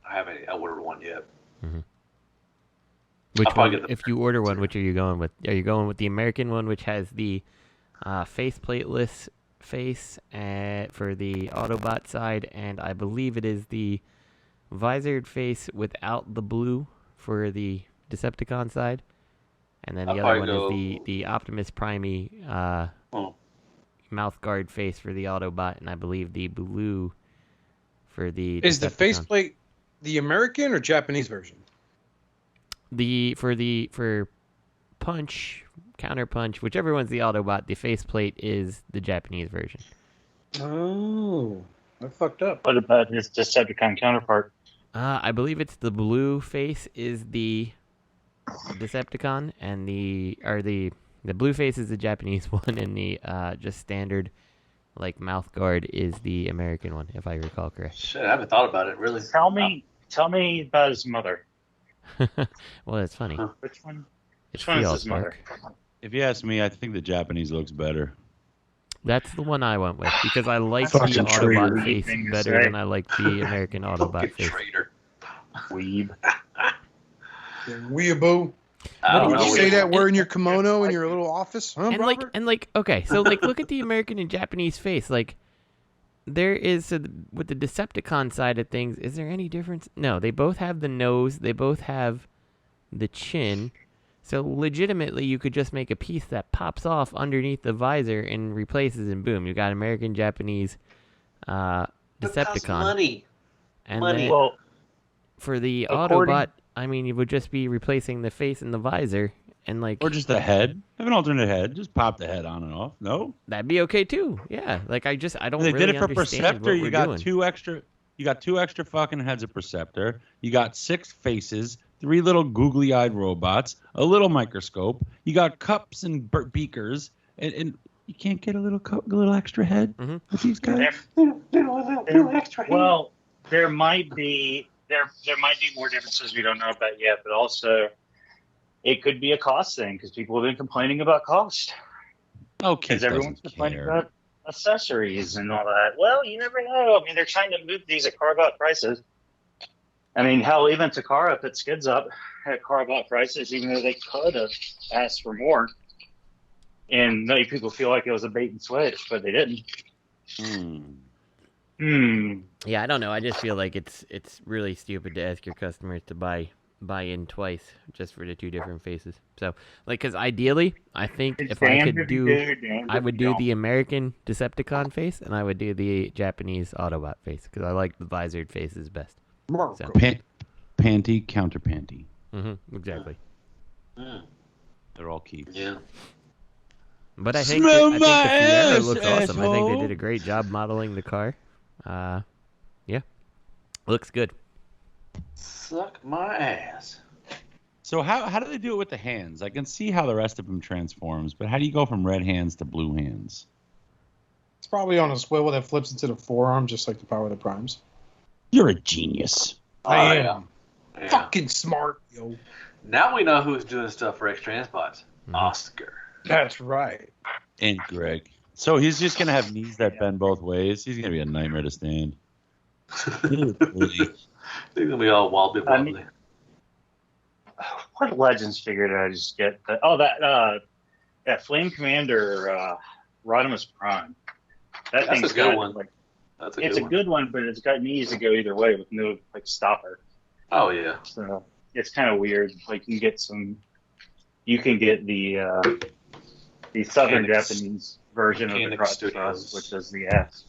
I haven't ordered one yet. Mm-hmm. Which one? If you order one, which are you going with? Are you going with the American one, which has the faceplateless face for the Autobot side, and I believe it is the visored face without the blue for the Decepticon side, and then the other one is the Optimus Prime mouth guard face for the Autobot, and I believe the blue for the Is Decepticon. the faceplate the American or Japanese version? For Punch, Counterpunch, whichever one's the Autobot, the faceplate is the Japanese version. Oh, I fucked up. What about his Decepticon counterpart? I believe it's the blue face is the Decepticon, and the blue face is the Japanese one, and the just standard like mouth guard is the American one, if I recall correct. Shit, I haven't thought about it really. Tell me about his mother. Well, it's funny. Which one? It's Which one the is his Allspark. mother? If you ask me, I think the Japanese looks better. That's the one I went with because I like the Autobot face better than I like the American Autobot face. Traitor. Weeb. Weeaboo. Did you say that word in your kimono in your little office? Huh, Robert? Okay, so like look at the American and Japanese face. Like there is with the Decepticon side of things, is there any difference? No, they both have the nose, they both have the chin. So legitimately you could just make a piece that pops off underneath the visor and replaces, and boom, you got American, Japanese Decepticon. Money. And money. then Well, for the Autobot, I mean, you would just be replacing the face and the visor, and like, or just the head. Have an alternate head. Just pop the head on and off. No, that'd be okay too. Yeah, like I don't. They really did it for understand Perceptor. what You we're got doing. two extra. You got two extra fucking heads of Perceptor. You got 6 faces, 3 little googly-eyed robots, a little microscope. You got cups and beakers, and you can't get a little extra head with these guys. Well, there might be more differences we don't know about yet, but also it could be a cost thing because people have been complaining about cost. Okay, Because everyone's complaining about accessories and all that. Well, you never know. I mean, they're trying to move these at carve-out prices. I mean, hell, even Takara put skids up at carve-out prices, even though they could have asked for more. And many people feel like it was a bait and switch, but they didn't. Yeah, I don't know. I just feel like it's really stupid to ask your customers to buy in twice just for the 2 different faces. So, like, because ideally, I think if I could do, I would do the American Decepticon face, and I would do the Japanese Autobot face because I like the visored faces best. So. Panty, counter panty. Exactly. They're all keys. Yeah. But I think the Sierra looks awesome. I think they did a great job modeling the car. Yeah, looks good. Suck my ass. So how do they do it with the hands? I can see how the rest of them transforms, but how do you go from red hands to blue hands? It's probably on a swivel that flips into the forearm, just like the Power of the Primes. You're a genius. I am. Yeah. Fucking smart, yo. Now we know who's doing stuff for X-Transbots. Oscar. That's right. And Greg. So he's just going to have knees that bend both ways. He's going to be a nightmare to stand. They're going to be all wobbly. What Legends figure did I just get? That Flame Commander Rodimus Prime. That's a good one. It's a good one, but it's got knees that go either way with no stopper. Oh yeah. So it's kind of weird. Like you can get the Southern Japanese version of the Cross Trust, which is the ass.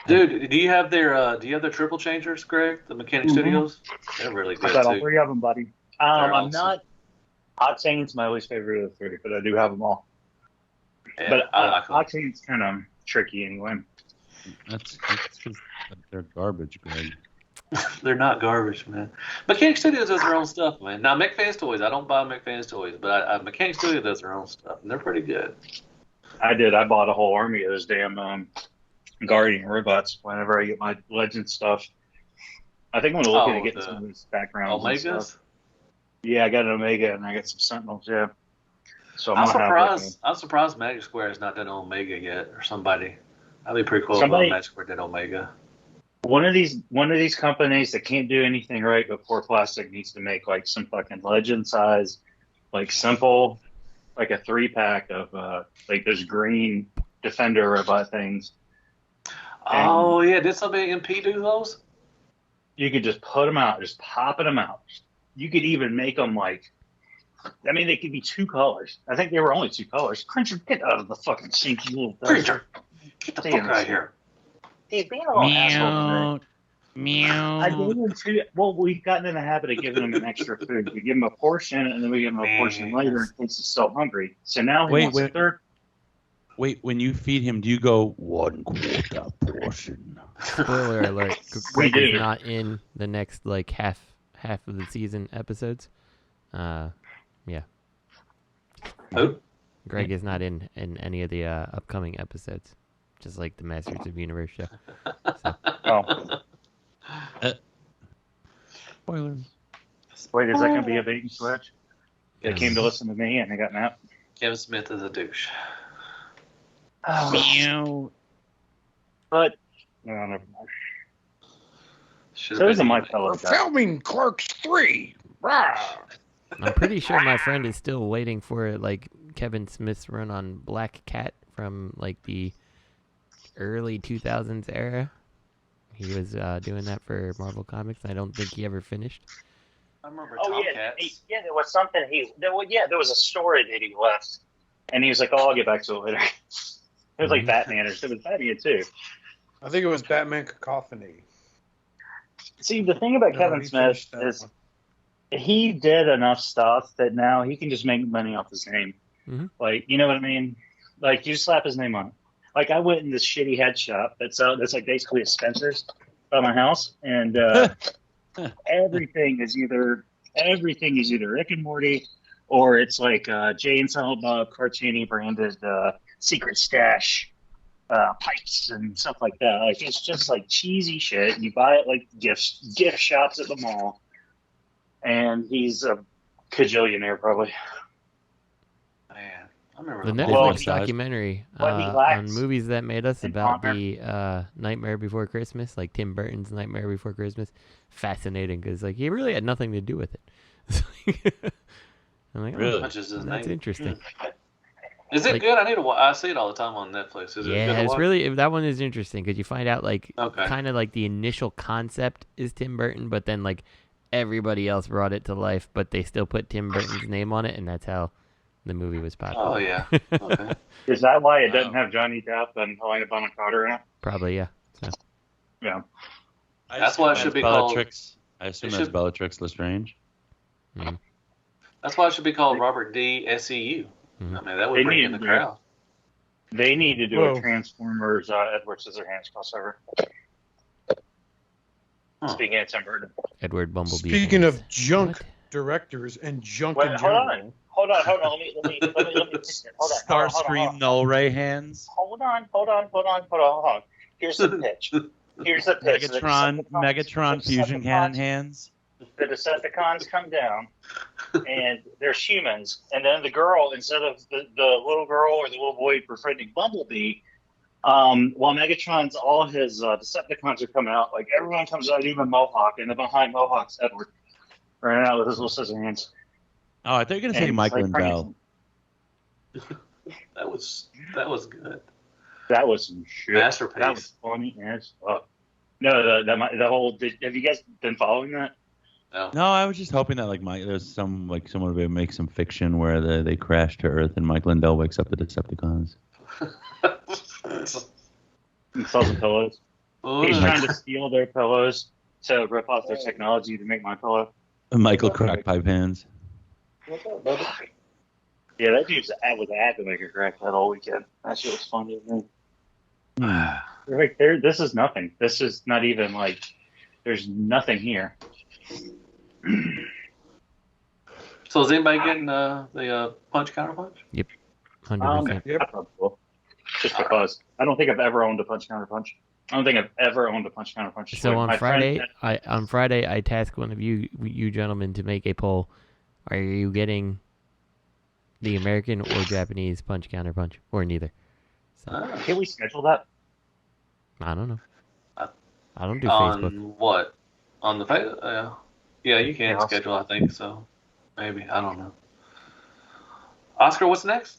Dude, do you have their triple changers, Greg? The Mechanic Studios? They're really good I got all too. 3 of them, buddy. Octane's my least favorite of the 3, but I do have them all. Yeah, but I like them. Octane's kind of tricky anyway. That's because they're garbage, Greg. They're not garbage, man. Mechanic Studios does their own stuff, man. Now, McFans Toys, I don't buy McFans Toys, but Mechanic Studios does their own stuff, and they're pretty good. I did. I bought a whole army of those damn Guardian robots whenever I get my Legend stuff. I think I'm going to look at getting some of these backgrounds. Omegas? Yeah, I got an Omega and I got some Sentinels, yeah. So I'm surprised Magic Square has not done an Omega yet, or somebody. That'd be pretty cool if Magic Square did Omega. One of these companies that can't do anything right but Core Plastic needs to make like some fucking Legend size, like simple, like a 3-pack of like those green Defender robot things. Oh yeah, did somebody MP do those? You could just put them out, just popping them out. You could even make them like, I mean, they could be 2 colors. I think they were only 2 colors. Cringer, get out of the fucking stinky little Cringer, get the fuck out of here. He's being a little asshole today. Meow. I gave him 2. Well, we've gotten in the habit of giving him an extra food. We give him a portion, and then we give him a portion later in case he's still hungry. So now he wants a third. Wait, when you feed him, do you go 1/4 portion? Spoiler alert: Greg is not in the next like half of the season episodes. Yeah. Who? Greg is not in any of the upcoming episodes, just like the Masters of Universe show. So. Spoilers. Wait, is that going to be a bait and switch? They came to listen to me and they got napped. Kevin Smith is a douche. Meow. But no, never mind. So is my fellow guy. Filming Clerks 3. I'm pretty sure my friend is still waiting for like Kevin Smith's run on Black Cat from like the early 2000s era. He was doing that for Marvel Comics. I don't think he ever finished. I remember Tomcats. Yeah, there was something there was a story that he left, and he was like, "Oh, I'll get back to it later." It was like Batman, or it was Batman too. I think it was Batman Cacophony. See, the thing about Kevin Smith is he did enough stuff that now he can just make money off his name. Mm-hmm. Like, you know what I mean? Like, you slap his name on it. Like, I went in this shitty head shop that's like basically a Spencer's by my house, and everything is either Rick and Morty, or it's like Jay and Silent Bob cartoony branded secret stash pipes and stuff like that. Like, it's just like cheesy shit. You buy it like gift shops at the mall, and he's a cajillionaire probably. The Netflix documentary on movies that made us about the Nightmare Before Christmas, like Tim Burton's Nightmare Before Christmas, fascinating because like he really had nothing to do with it. I'm like, really? That's interesting. Is it good? I see it all the time on Netflix. Is it good to it's watch? really that one is interesting because you find out like kind of like the initial concept is Tim Burton, but then like everybody else brought it to life, but they still put Tim Burton's name on it, and that's how the movie was popular. Oh yeah. Okay. Is that why it doesn't have Johnny Depp and Helena Bonham Carter in it? Probably, yeah. So. Yeah. That's why it should be called. I assume that's Bellatrix Lestrange. Mm-hmm. That's why it should be called Robert D. SEU. Mm-hmm. I mean, that would bring in the crowd. They need to do a Transformers Edward Scissorhands crossover. Speaking of Tim Burton. Edward Bumblebee. Speaking of junk directors and junk in general. Hold on. Let me pitch it. Hold on. Starscream Null Ray hands. Hold on. Here's the pitch. Megatron fusion cannon hands. The Decepticons come down, and there's humans, and then the girl, instead of the little girl or the little boy befriending Bumblebee, while Megatron's all his Decepticons are coming out, like everyone comes out, even Mohawk, and then behind Mohawk's Edward, running out with his little scissor hands. Oh, I thought you were gonna say Michael and Bell. That was good. That was some shit. Masterpiece. That was funny as fuck. No, the whole. Have you guys been following that? No, I was just hoping that there's someone would make some fiction where they crash to Earth and Mike Lindell wakes up the Decepticons. And sells the pillows. He's trying to steal their pillows to rip off their technology to make my pillow. Michael crack pipe hands. What's up, brother? Yeah, that dude was acting like a crack that whole weekend. That shit was fun to me. Like, this is nothing. This is not even like. There's nothing here. So is anybody getting the punch counterpunch? Yep. 100%. Yep. Just because I don't think I've ever owned a punch counterpunch. I don't think I've ever owned a punch counterpunch. So on Friday, I tasked one of you gentlemen to make a poll. Are you getting the American or Japanese punch counterpunch, or neither? So, can we schedule that? I don't know. I don't do on Facebook. What? On the Facebook? Yeah, you can schedule. I think so. Maybe, I don't know. Oscar, what's next?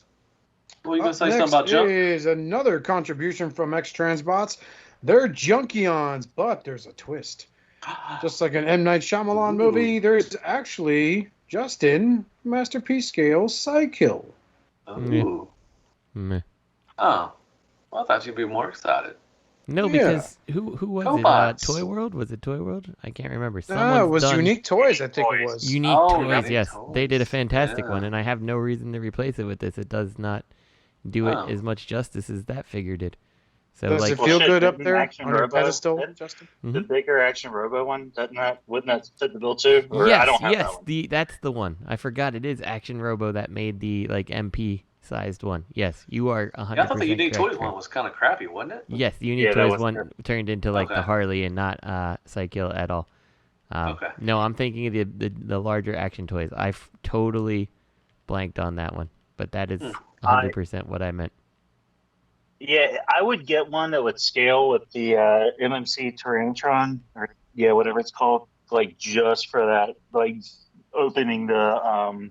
What are you gonna say? Something about junk? Is another contribution from X-Transbots. They're Junkions, but there's a twist. Just like an M. Night Shyamalan movie, there's actually Justin Masterpiece Scale Sidekill. Ooh. Meh. Oh, well, I thought you'd be more excited. No, because who was Cobots. it? Toy World? Was it Toy World? I can't remember. No, it was Unique Toys, I think it was. Unique Toys, yes. They did a fantastic one, and I have no reason to replace it with this. It does not do it as much justice as that figure did. So, does it feel good up there Action on your Robo, pedestal, Justin? The bigger Action Robo one, wouldn't that fit the bill too? Or Yes, I don't have that one. that's the one. I forgot it is Action Robo that made the MP sized one. Yes, you are 100%. Yeah, I thought the Unique correct. Toys one was kind of crappy, wasn't it? Yes, the Unique Toys one turned into like the Harley and not Sidekill at all. No, I'm thinking of the larger Action Toys. I totally blanked on that one, but that is 100% what I meant. Yeah, I would get one that would scale with the MMC Tyrantron, or whatever it's called, like just for that, like opening the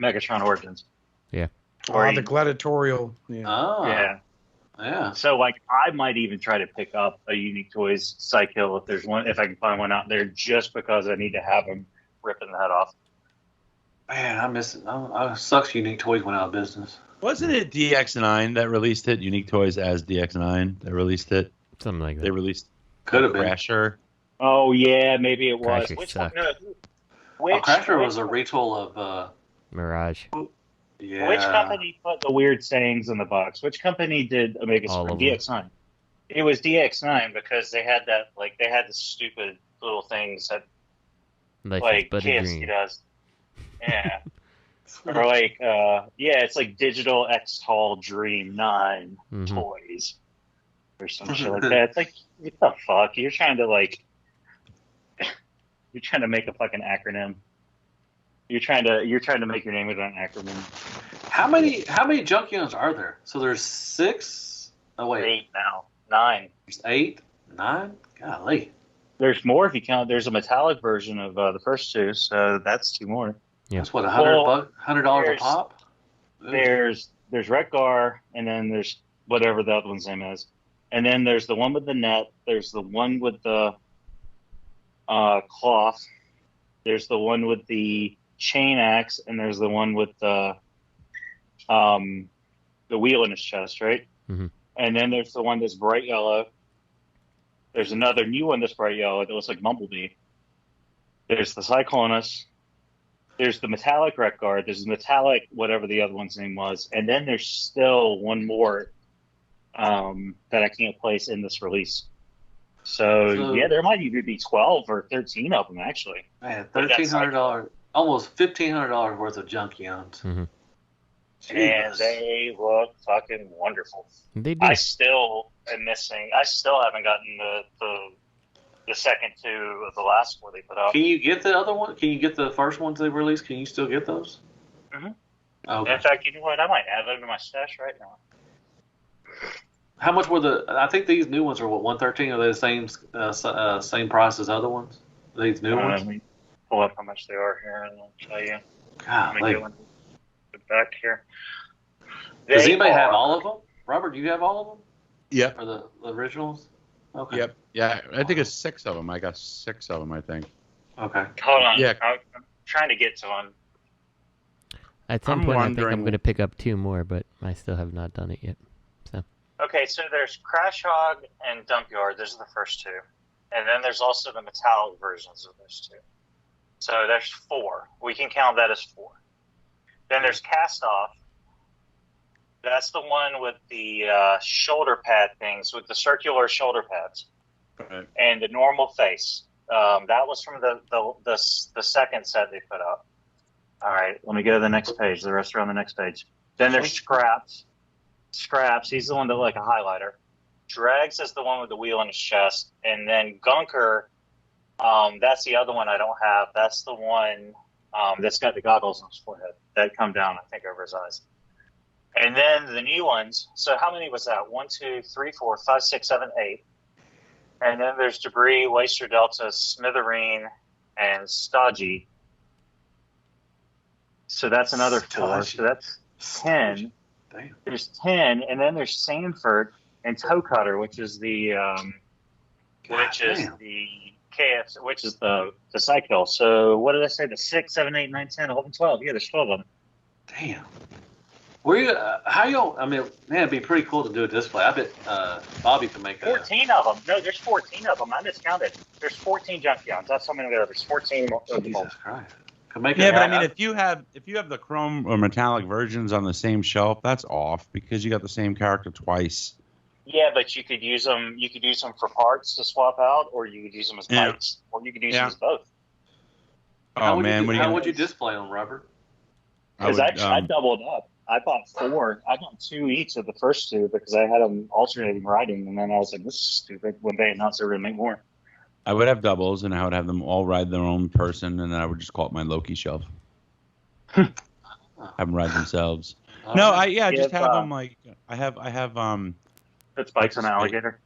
Megatron Origins. Yeah. The gladiatorial. Yeah. Oh. Yeah. So like, I might even try to pick up a Unique Toys Sidekill if I can find one out there, just because I need to have them ripping the head off. Man, I miss it. Sucks Unique Toys went out of business. Wasn't it DX9 that released it? Unique Toys as DX9 that released it? Something like that. They released Could have been. Crasher. Oh, yeah, maybe it was. Crasher Which sucked. one? Crasher was a retool of... Mirage. Yeah. Which company put the weird sayings in the box? Which company did Omega Spring? DX9. It was DX9 because they had that, like, they had the stupid little things that, like KFC does. Yeah. Or like, it's like Digital X Hall Dream 9 toys. Or some shit like that. It's like, what the fuck? You're trying to make a fucking acronym. You're trying to make your name with an acronym. How many Junkions are there? So there's 6? Oh wait, 8 now. 9. There's 8, 9. Golly. There's more if you count. There's a metallic version of the first 2, so that's 2 more. Yeah. That's what, $100 a pop. Ooh. There's Retgar, and then there's whatever the other one's name is, and then there's the one with the net. There's the one with the cloth. There's the one with the chain axe, and there's the one with the wheel in his chest, right? Mm-hmm. And then there's the one that's bright yellow. There's another new one that's bright yellow that looks like Bumblebee. There's the Cyclonus. There's the metallic Retguard. There's the metallic whatever the other one's name was. And then there's still one more that I can't place in this release. So yeah, there might even be 12 or 13 of them, actually. Man, $1,300, almost $1,500 worth of Junkions. Mm-hmm. And they look fucking wonderful. They do. I still am missing. I still haven't gotten the second 2 of the last one they put out. Can you get the other one? Can you get the first ones they released? Can you still get those? Mm-hmm. Okay. In fact, you know what? I might have them in my stash right now. How much were I think these new ones are what, $113? Are they the same price as other ones? These new ones? Let me pull up how much they are here, and I'll tell you. God, Let me go back here. Does anybody have all of them? Robert, do you have all of them? Yep. Or the originals? Okay. Yep. Yeah, I think it's 6 of them. I got 6 of them, I think. Okay. Hold on. Yeah. I'm trying to get to one. At some point, I think I'm going to pick up 2 more, but I still have not done it yet. So. Okay, so there's Crash Hog and Dumpyard. Those are the first 2. And then there's also the metallic versions of those 2. So there's 4. We can count that as 4. Then there's Cast Off. That's the one with the shoulder pad things, with the circular shoulder pads, and the normal face. That was from the second set they put up. All right, let me go to the next page. The rest are on the next page. Then there's Scraps. Scraps, he's the one that like a highlighter. Dregs is the one with the wheel on his chest, and then Gunker. That's the other one I don't have. That's the one that's got the goggles on his forehead that come down, I think, over his eyes. And then the new ones. So how many was that? 1, 2, 3, 4, 5, 6, 7, 8. And then there's Debris, Waster Delta, Smithereen, and Stodgy. So that's another 4. So that's 10. Damn. There's 10, and then there's Sanford and Toe Cutter, which is the KF, which is the cycle. So what did I say? The 6, 7, 8, 9, 10, 11, 12. Yeah, there's 12 of them. Damn. Where you? How y'all? I mean, man, it'd be pretty cool to do a display. I bet Bobby could make 14 of them. No, there's 14 of them. I miscounted. There's 14 Junkions. That's how many there are. There's 14 of them. Jesus Christ. Could make yeah, but I mean, if you have the chrome or metallic versions on the same shelf, that's off because you got the same character twice. Yeah, but you could use them. You could use them for parts to swap out, or you could use them as bikes, or you could use them as both. How would you display them, Robert? Because I doubled up. I bought 4. I got 2 each of the first 2 because I had them alternating riding, and then I was like, "This is stupid." When they announced they were going to make more, I would have doubles, and I would have them all ride their own person, and then I would just call it my Loki shelf. Have them ride themselves. No, just have them like I have. It's bikes on an alligator.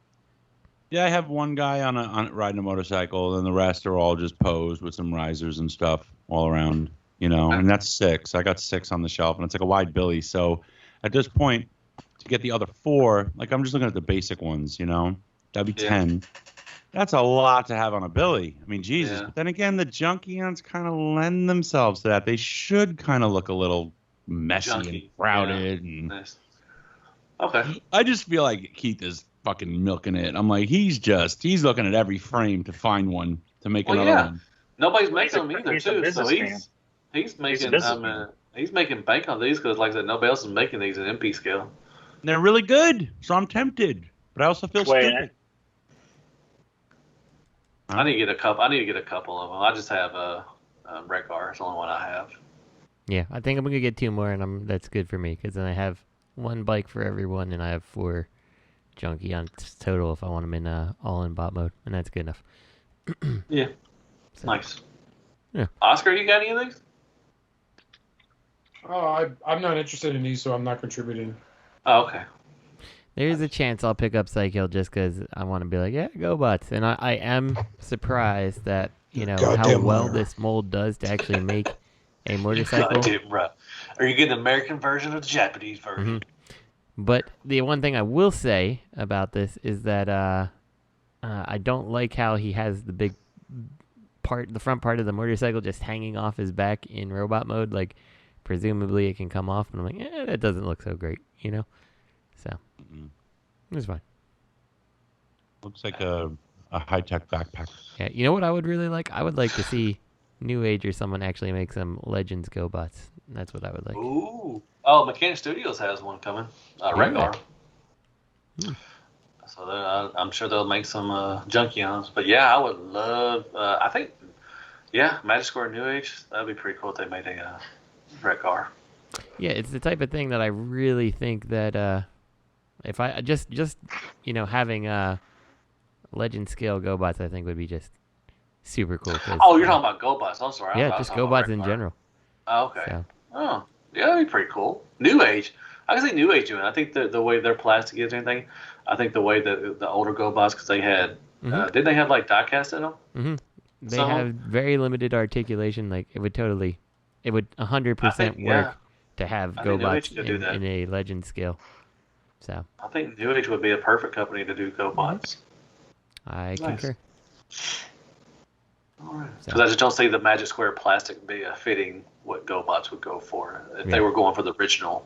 Yeah, I have one guy on riding a motorcycle, and the rest are all just posed with some risers and stuff all around. You know, and that's 6. I got 6 on the shelf, and it's like a wide billy. So at this point, to get the other 4, like I'm just looking at the basic ones, you know, that'd be 10. That's a lot to have on a billy. I mean, Jesus. But then again, the Junkions kind of lend themselves to that. They should kind of look a little messy and crowded. Yeah. And nice. Okay. I just feel like Keith is fucking milking it. I'm like, he's looking at every frame to find one to make another one. Nobody's making them either, too. So he's making bank on these because, like I said, nobody else is making these at MP scale. And they're really good, so I'm tempted, but I also feel stupid. I need to get a couple of them. I just have Rekar. It's the only one I have. Yeah, I think I'm gonna get 2 more, and that's good for me because then I have 1 bike for everyone, and I have 4 Junkions total if I want them in all in bot mode, and that's good enough. Yeah, so, nice. Yeah, Oscar, you got any of these? Oh, I'm not interested in these, so I'm not contributing. Oh, okay. There's a chance I'll pick up Psycho just because I want to be like, yeah, go bots. And I am surprised that, you know, how well this mold does to actually make a motorcycle. Goddamn right. Are you getting the American version or the Japanese version? Mm-hmm. But the one thing I will say about this is that I don't like how he has the big part, the front part of the motorcycle just hanging off his back in robot mode. Like, presumably it can come off, and I'm like, that doesn't look so great, you know? So, it's fine. Looks like a high-tech backpack. Yeah, you know what I would really like? I would like to see Newage or someone actually make some Legends GoBots. That's what I would like. Ooh. Oh, Mechanic Studios has one coming. Rengar. So I'm sure they'll make some Junkions. But yeah, I would love, I think, Magic Square Newage, that'd be pretty cool if they made a Rengar. Yeah, it's the type of thing that I really think that if I just you know, having Legend scale GoBots, I think would be just super cool. Oh, you're talking about GoBots. I'm sorry. Yeah, just GoBots in general. Oh, okay. So. Oh, yeah, that'd be pretty cool. Newage. I can see Newage doing it. I think the way their plastic is and everything, I think the way the older GoBots, because they had, didn't they have like die-cast in them? Mm-hmm. They have very limited articulation. Like, it would 100% work to have GoBots in a Legend scale. So I think Newage would be a perfect company to do GoBots. I concur. All right. Because I just don't see the Magic Square plastic be fitting what GoBots would go for if they were going for the original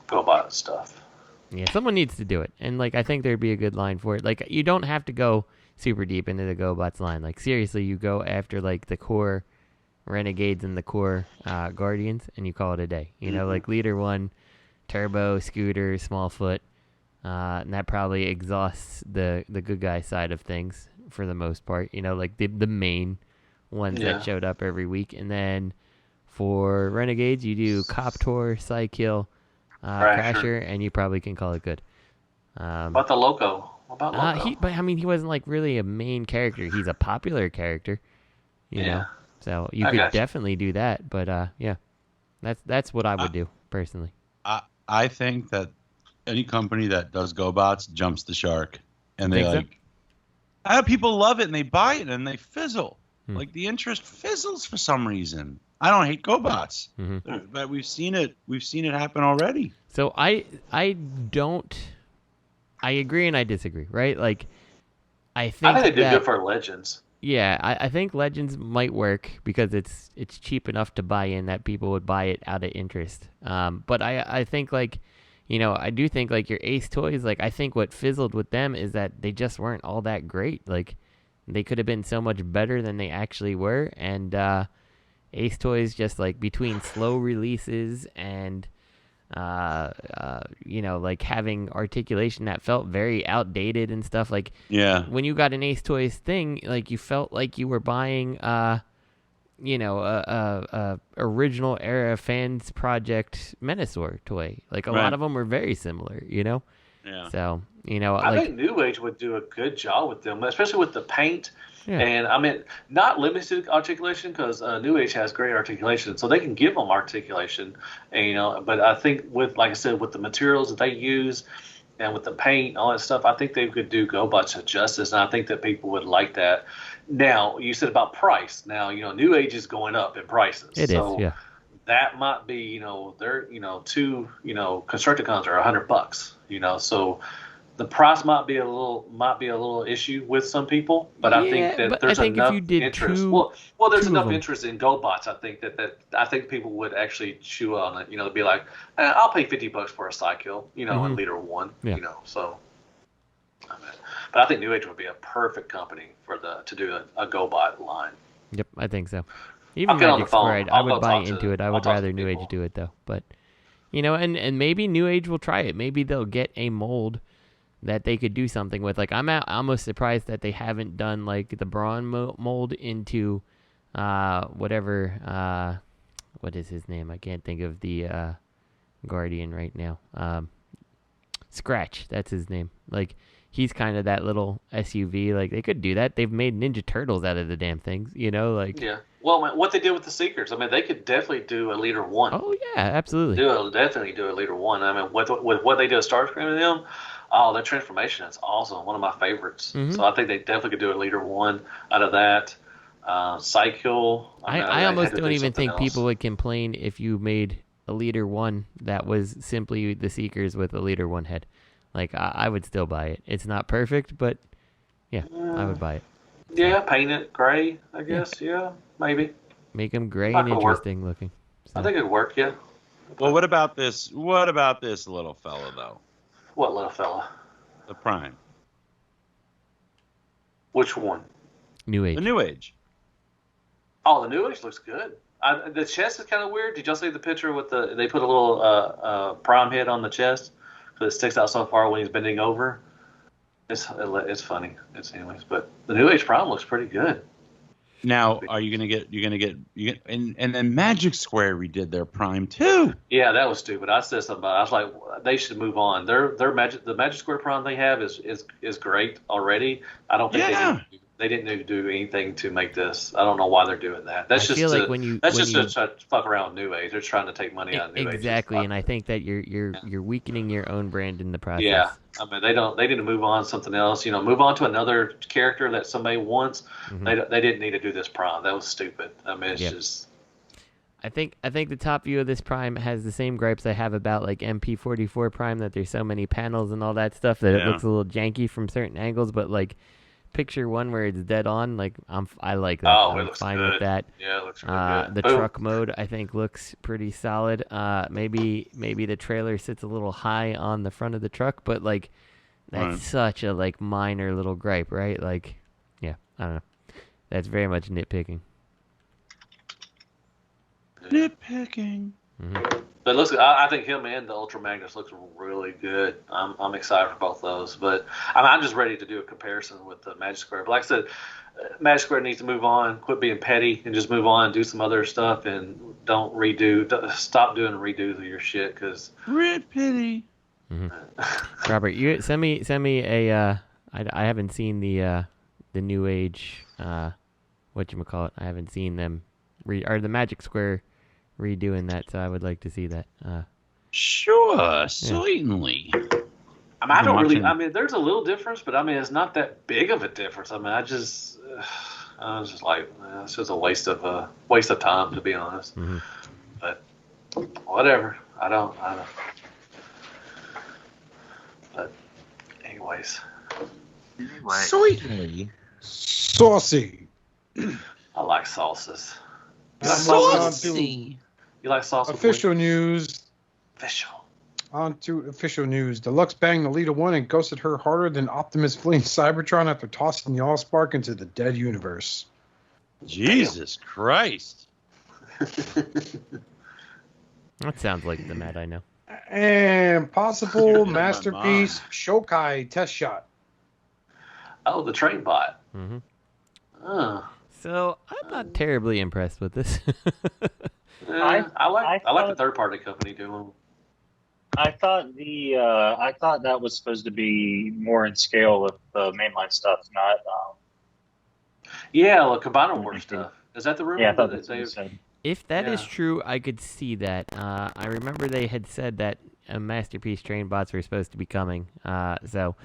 GoBot stuff. Yeah, someone needs to do it, and like I think there'd be a good line for it. Like, you don't have to go super deep into the GoBots line. Like, seriously, you go after like the core Renegades and the core Guardians, and you call it a day. You know, like Leader 1, Turbo, Scooter, Smallfoot, and that probably exhausts the good guy side of things for the most part. You know, like the main ones that showed up every week. And then for Renegades, you do Coptor, Psykill, Crasher, and you probably can call it good. About the Loco? What about Loco? But I mean, he wasn't like really a main character. He's a popular character, you know. So you could definitely do that. But yeah, that's what I would do personally. I think that any company that does GoBots jumps the shark, and they people love it and they buy it and they fizzle. Like the interest fizzles for some reason. I don't hate GoBots, but we've seen it. We've seen it happen already. So I agree and I disagree. Right? Like I think they did good for Legends. Yeah, I think Legends might work because it's cheap enough to buy in that people would buy it out of interest. But I think like, you know, I do think like your Ace toys, like I think what fizzled with them is that they just weren't all that great. Like they could have been so much better than they actually were. And Ace toys just like between slow releases and you know, like having articulation that felt very outdated and stuff. Like, when you got an Ace Toys thing, like you felt like you were buying, you know, a original era fans project Menasor toy. Like a lot of them were very similar, you know. Yeah. So you know, I think Newage would do a good job with them, especially with the paint. Yeah. And I mean, not limited articulation because Newage has great articulation, so they can give them articulation. And you know, but I think with, like I said, with the materials that they use and with the paint, all that stuff, I think they could do GoBots justice, and I think that people would like that. Now, you said about price. Now, you know, Newage is going up in prices. It is, yeah. That might be, you know, they're, you know, two, you know, Constructicons are $100, you know, so. The price might be a little issue with some people, but I think that there's enough interest. There's enough interest in GoBots. I think I think people would actually chew on it. You know, to be like, I'll pay $50 for a Psykill, you know, in Leader 1. Yeah. You know, so. But I think Newage would be a perfect company to do a GoBot line. Yep, I think so. Even Magic Square, I would buy into it. I would rather Newage do it though, but you know, and maybe Newage will try it. Maybe they'll get a mold that they could do something with. Like I'm almost surprised that they haven't done like the Brawn mold into whatever what is his name? I can't think of the Guardian right now. Scratch, that's his name. Like he's kind of that little SUV. Like they could do that. They've made Ninja Turtles out of the damn things, you know, like Well, what they did with the Seekers, I mean, they could definitely do a Leader 1. Oh yeah, absolutely. Definitely do a Leader 1. I mean, with what they did at Starscream and them, their transformation is awesome. One of my favorites. So I think they definitely could do a Leader 1 out of that. Psykill. I almost don't even think people would complain if you made a Leader 1 that was simply the Seekers with a Leader 1 head. Like I would still buy it. It's not perfect, but yeah, I would buy it. Yeah, paint it gray, I guess. Yeah, maybe. Make them gray and interesting looking. So. I think it'd work. Yeah. Well, what about this? What about this little fella though? What little fella? The Prime. Which one? Newage. The Newage. Oh, the Newage looks good. The chest is kind of weird. Did y'all see the picture with they put a little Prime head on the chest because it sticks out so far when he's bending over? It's funny. Anyways, but the Newage Prime looks pretty good. Now, are you gonna get and then Magic Square redid their Prime too? Yeah, that was stupid. I said something about it. I was like, they should move on. The Magic Square Prime they have is great already. I don't think they didn't need to do anything to make this. I don't know why they're doing that. That's just to try to fuck around with New Age. They're trying to take money out of New Age. Exactly, and I think that you're weakening your own brand in the process. Yeah, I mean they need to move on to something else. You know, move on to another character that somebody wants. They didn't need to do this Prime. That was stupid. I mean, it's just. I think the top view of this Prime has the same gripes I have about like MP44 Prime, that there's so many panels and all that stuff that it looks a little janky from certain angles, but like. Picture one where it's dead on, like I like that. I'm fine with that. Yeah, it looks really good. The truck mode I think looks pretty solid. Maybe the trailer sits a little high on the front of the truck, but like that's such a like minor little gripe, right? Like, yeah, I don't know. That's very much nitpicking. Nitpicking. But I think him and the Ultra Magnus looks really good. I'm excited for both those. But I'm just ready to do a comparison with the Magic Square. But like I said, Magic Square needs to move on, quit being petty, and just move on and do some other stuff, and stop doing redos of your shit. Because Red pity. Robert, you send me a. I haven't seen the Newage whatchamacallit. I haven't seen them or the Magic Square redoing that, so I would like to see that. Sure, certainly. I mean, there's a little difference, but I mean, it's not that big of a difference. I mean, I was just like, it's just a waste of time, to be honest. But whatever. I don't. But anyways. Certainly. Saucy. I like sauces. Saucy. You like sauce? Official news. On to official news. Deluxe banged Elita 1 and ghosted her harder than Optimus fleeing Cybertron after tossing the Allspark into the dead universe. Jesus Christ. That sounds like the Matt I know. And possible masterpiece Shouki test shot. Oh, the train bot. So I'm not terribly impressed with this. I like the third party company doing. I thought that was supposed to be more in scale with the mainline stuff, not. Yeah, the Combiner War stuff. Is that the rumor? Yeah, I thought that's what you said. If that is true, I could see that. I remember they had said that Masterpiece train bots were supposed to be coming. So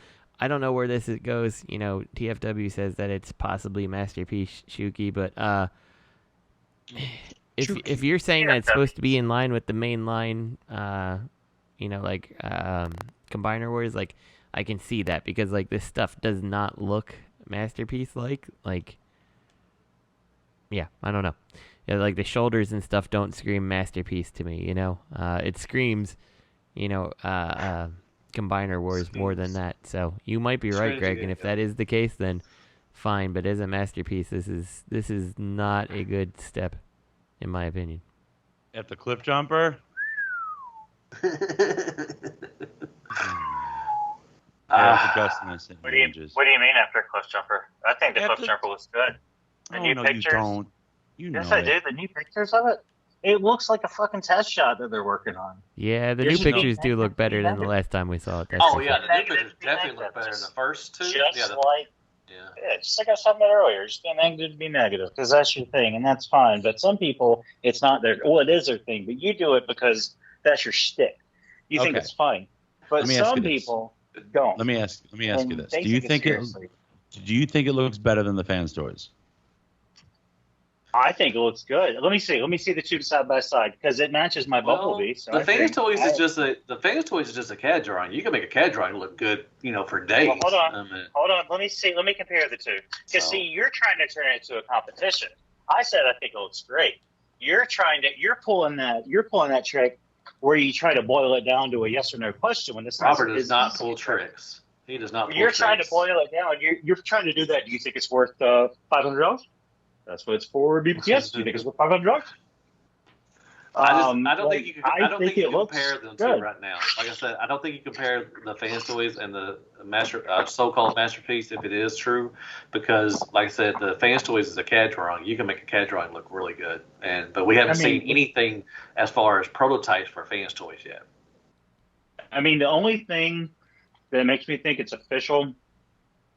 I don't know where this goes. You know, TFW says that it's possibly Masterpiece Shouki, but if you're saying that it's supposed to be in line with the main line, you know, like Combiner Wars, like I can see that because like this stuff does not look Masterpiece like. Yeah, I don't know. Yeah, like the shoulders and stuff don't scream Masterpiece to me, you know. It screams, you know, Combiner Wars more than that. So you might be right, Greg. And if that is the case, then fine. But as a Masterpiece, this is not a good step, in my opinion. At the Cliffjumper. What do you mean after Cliffjumper? I think the Cliffjumper looks good. The new pictures. You don't. Yes, I do. The new pictures of it. It looks like a fucking test shot that they're working on. Yeah, the new pictures do look better than the last time we saw it. The new pictures definitely look better than the first two. Just like I was talking about earlier, just being negative to be negative, because that's your thing, and that's fine. But some people, it's not their. Well, it is their thing, but you do it because that's your shtick. You think it's fine, but some people don't. Let me ask you this: Do you think it looks better than the fan stores? I think it looks good. Let me see the two side by side because it matches my Bumblebee. So the Fans Toys is just a CAD drawing. You can make a CAD drawing look good, you know, for days. Well, hold on. Let me see. Let me compare the two. Because see, you're trying to turn it into a competition. I said I think it looks great. You're pulling that trick where you try to boil it down to a yes or no question when this Robert does not pull tricks. He does not. You're trying to boil it down. You're trying to do that. Do you think it's worth $500? That's what it's for. BPS. Do you think it's worth $500? I don't think you can compare them two right now. Like I said, I don't think you compare the Fans Toys and the so-called Masterpiece if it is true, because like I said, the Fans Toys is a CAD drawing. You can make a CAD drawing look really good, but we haven't seen anything as far as prototypes for Fans Toys yet. I mean, the only thing that makes me think it's official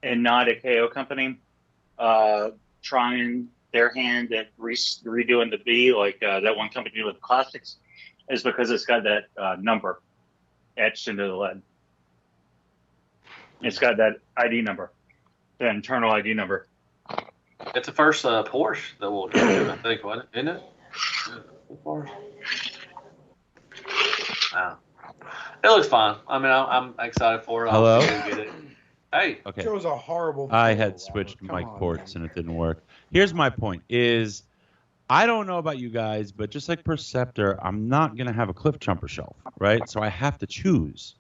and not a KO company trying their hand at redoing the B, like that one company with the classics, is because it's got that number etched into the lead. It's got that ID number, the internal ID number. It's the first Porsche that we'll get to, I think, isn't it? Porsche. It looks fine. I mean, I'm excited for it. Hello? Get it. Hey. Okay. It was a horrible. I had switched mic ports and it didn't work. Here's my point: is I don't know about you guys, but just like Perceptor, I'm not gonna have a Cliffjumper shelf, right? So I have to choose.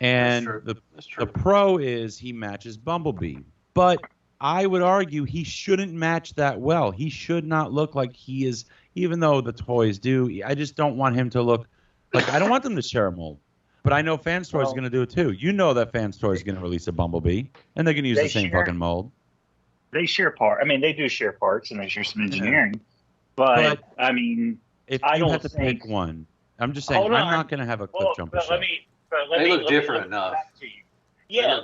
And the pro is he matches Bumblebee, but I would argue he shouldn't match that well. He should not look like he is, even though the toys do. I just don't want him to look like, I don't want them to share a mold. But I know Fans Toys is going to do it too. You know that Fans Toys is going to release a Bumblebee, and they're going to use the same fucking mold. They share parts. I mean, they do share parts, and they share some engineering. But I mean, if I you don't had to think... pick one, I'm just saying, I'm not going to have a Cliffjumper show. They look different enough. Yeah,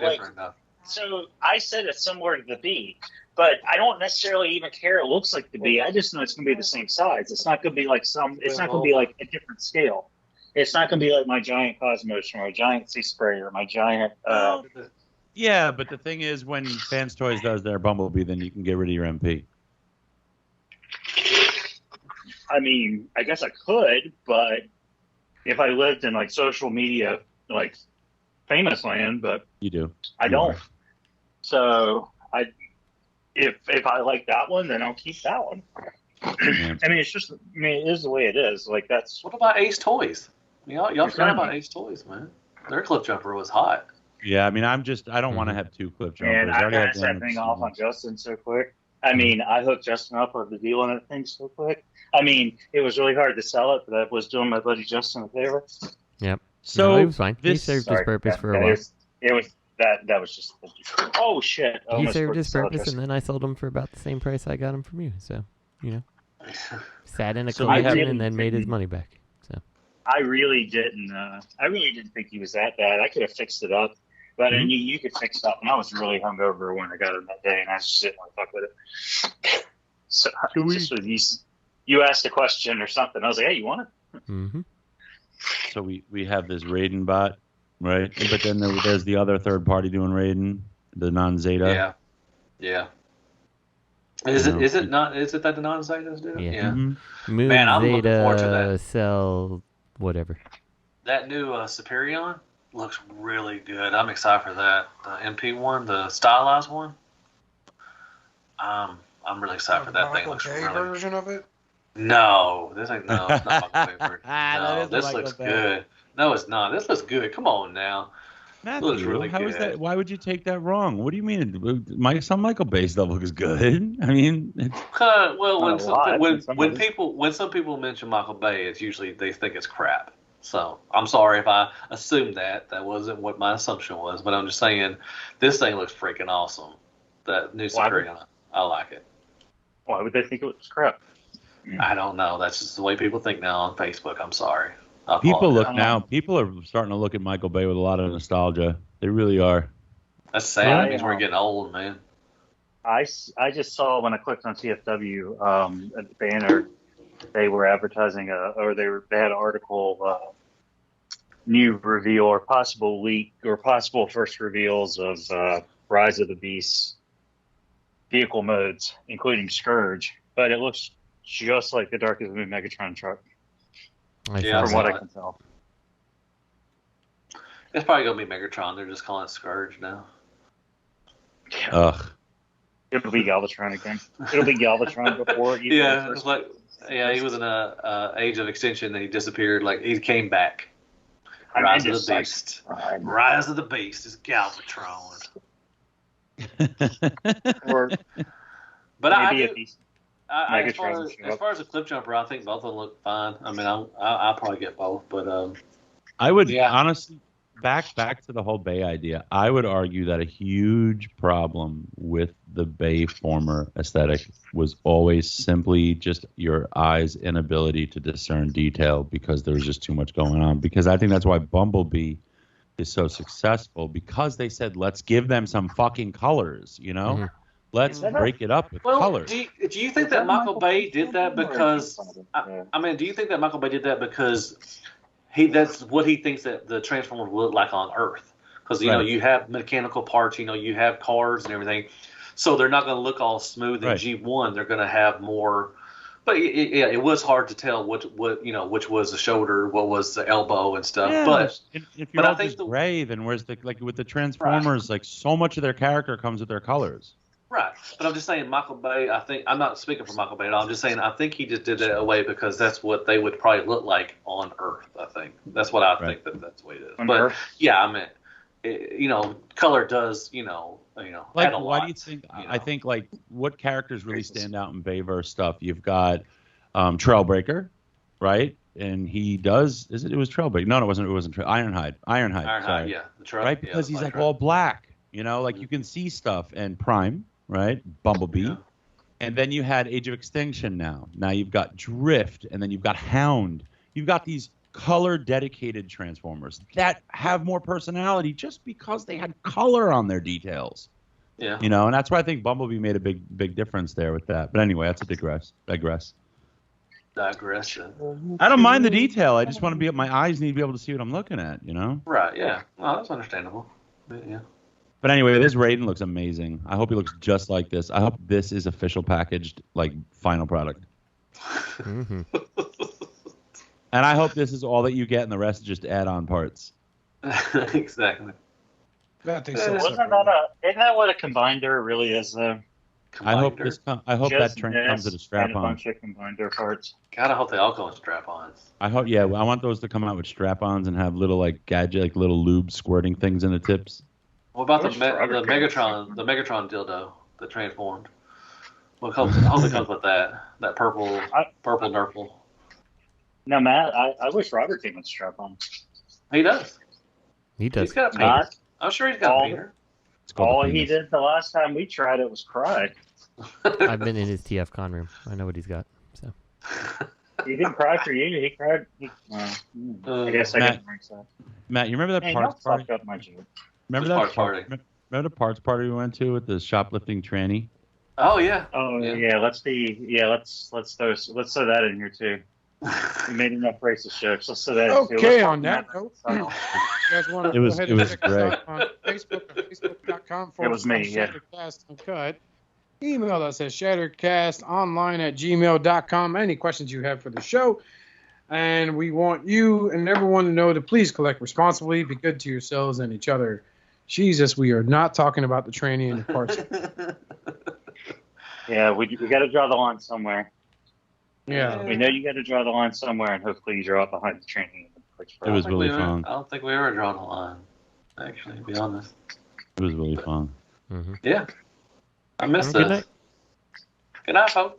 so I said it's similar to the Bee, but I don't necessarily even care it looks like the Bee. I just know it's going to be the same size. It's not going to be like it's not going to be like a different scale. It's not going to be like my giant Cosmos or my giant Sea Spray or my giant... Yeah, but the thing is, when Fans Toys does their Bumblebee, then you can get rid of your MP. I mean, I guess I could, but if I lived in like social media, like famous land, but you do. I don't. So if I like that one, then I'll keep that one. Yeah. I mean, it is the way it is. Like that's. What about Ace Toys? Y'all forgot about Ace Toys, man. Their Cliffjumper was hot. Yeah, I mean, I don't want to have two Cliffjumpers. And I passed that thing off on Justin so quick. I mean, I hooked Justin up with the deal on that thing so quick. I mean, it was really hard to sell it, but I was doing my buddy Justin a favor. Yep. So no, it was fine. He served his purpose for a while. That was just. Oh shit! He served his purpose, and then I sold him for about the same price I got him from you. So, sat in a collection and then made his money back. So. I really didn't think he was that bad. I could have fixed it up. But and you could fix it up, and I was really hungover when I got it that day, and I just didn't want to fuck with it. So you asked a question or something. I was like, "Hey, you want it?" Mm-hmm. So we have this Raiden bot, right? But then there's the other third party doing Raiden, the non-Zeta. Yeah. Is it that the non-Zetas do? Yeah. Mm-hmm. Moon, Man, I'm Zeta, looking forward to that. Cell, whatever. That new Superion looks really good. I'm excited for that. The MP one, the stylized one. I'm really excited for that thing. It looks really version of it? No, it's not Michael Bay version. No, this looks good. No, it's not. This looks good. Come on now. Matthew, looks really how good. is that? Why would you take that wrong? What do you mean? Some Michael Bay stuff looks good. I mean, well, when some people mention Michael Bay, it's usually they think it's crap. So I'm sorry if I assumed that. That wasn't what my assumption was. But I'm just saying, this thing looks freaking awesome. That new Superion, I like it. Why would they think it was crap? I don't know. That's just the way people think now on Facebook. I'm sorry. People are starting to look at Michael Bay with a lot of nostalgia. They really are. That's sad. It means we're getting old, man. I just saw when I clicked on TFW at the banner, they were advertising they had an article, new reveal or possible leak or possible first reveals of Rise of the Beasts vehicle modes, including Scourge, but it looks just like the Dark of the Moon Megatron truck. From what I can tell. It's probably going to be Megatron. They're just calling it Scourge now. Ugh. It'll be Galvatron again. It'll be Galvatron before. Yeah, it's like he was in a Age of Extinction and he disappeared. Like he came back. Rise of the Beast. Rise of the Beast is Galvatron. But as far as a Cliffjumper, I think both of them look fine. I mean, I'll probably get both, but I would honestly back to the whole Bay idea. I would argue that a huge problem with the Bay former aesthetic was always simply just your eyes' inability to discern detail because there was just too much going on. Because I think that's why Bumblebee is so successful, because they said, let's give them some fucking colors, Mm-hmm. Let's break it up with colors. Do you think that Michael Bay did that because do you think that Michael Bay did that because that's what he thinks that the Transformers will look like on Earth? Because you have mechanical parts, you have cars and everything, so they're not going to look all smooth in G1. They're going to have more. But it was hard to tell which was the shoulder, what was the elbow and stuff. Yeah, but if you're all just gray, then where's with the Transformers? Like so much of their character comes with their colors. Right, but I'm just saying Michael Bay, I think, I'm not speaking for Michael Bay at all, I'm just saying I think he just did that away because that's what they would probably look like on Earth, I think. That's what I think that's the way it is. But, yeah, I mean, color does, Like, add a why lot, do you think? I think like what characters really stand out in Bayverse stuff? You've got Trailbreaker, right? And he does. It was Trailbreaker? No, it wasn't. It wasn't Ironhide. Sorry. Yeah, the truck. Right, because he's like all black. Like you can see stuff. And Prime, right? Bumblebee. Yeah. And then you had Age of Extinction now. Now you've got Drift, and then you've got Hound. You've got these color-dedicated Transformers that have more personality just because they had color on their details. Yeah. And that's why I think Bumblebee made a big difference there with that. But anyway, that's a digress. Digression. I don't mind the detail. I just want to my eyes need to be able to see what I'm looking at, Right, yeah. Well, that's understandable. Yeah. But anyway, this Raiden looks amazing. I hope he looks just like this. I hope this is official packaged, like, final product. Mm-hmm. And I hope this is all that you get and the rest is just add-on parts. Exactly. Isn't that what a combiner really is, though? I hope that train comes with a strap-on. And a bunch of combiner parts. God, I hope they all come with strap-ons. I want those to come out with strap-ons and have little like gadget, like little lube squirting things in the tips. What about the Megatron dildo that transformed? I hope it comes with that purple nurple. No, Matt, I wish Robert came with strap-on. He does. He's got a painter. I'm sure he's got a painter. All he did the last time we tried it was cry. I've been in his TF con room. I know what he's got. So he didn't cry for you. He cried. I guess I didn't think so. Matt, you remember that parts party? Remember that party? Remember the parts party we went to with the shoplifting tranny? Oh yeah. Oh yeah. Let's throw that in here too. We made enough racist jokes. Let's throw that in too. Okay, on that note. You guys want to it was Greg. On Facebook at facebook.com. It was me, yeah. Shattercast Uncut. Email us at shattercastonline@gmail.com. Any questions you have for the show. And we want you and everyone to know to please collect responsibly, be good to yourselves and each other. Jesus, we are not talking about the tranny and the parts. Yeah, we got to draw the line somewhere. Yeah. We know you got to draw the line somewhere, and hopefully you draw it behind the training. It was really fun. I don't think we ever drawn a line, actually, to be honest. It was really fun. Mm-hmm. Yeah. I missed it. Good night, folks.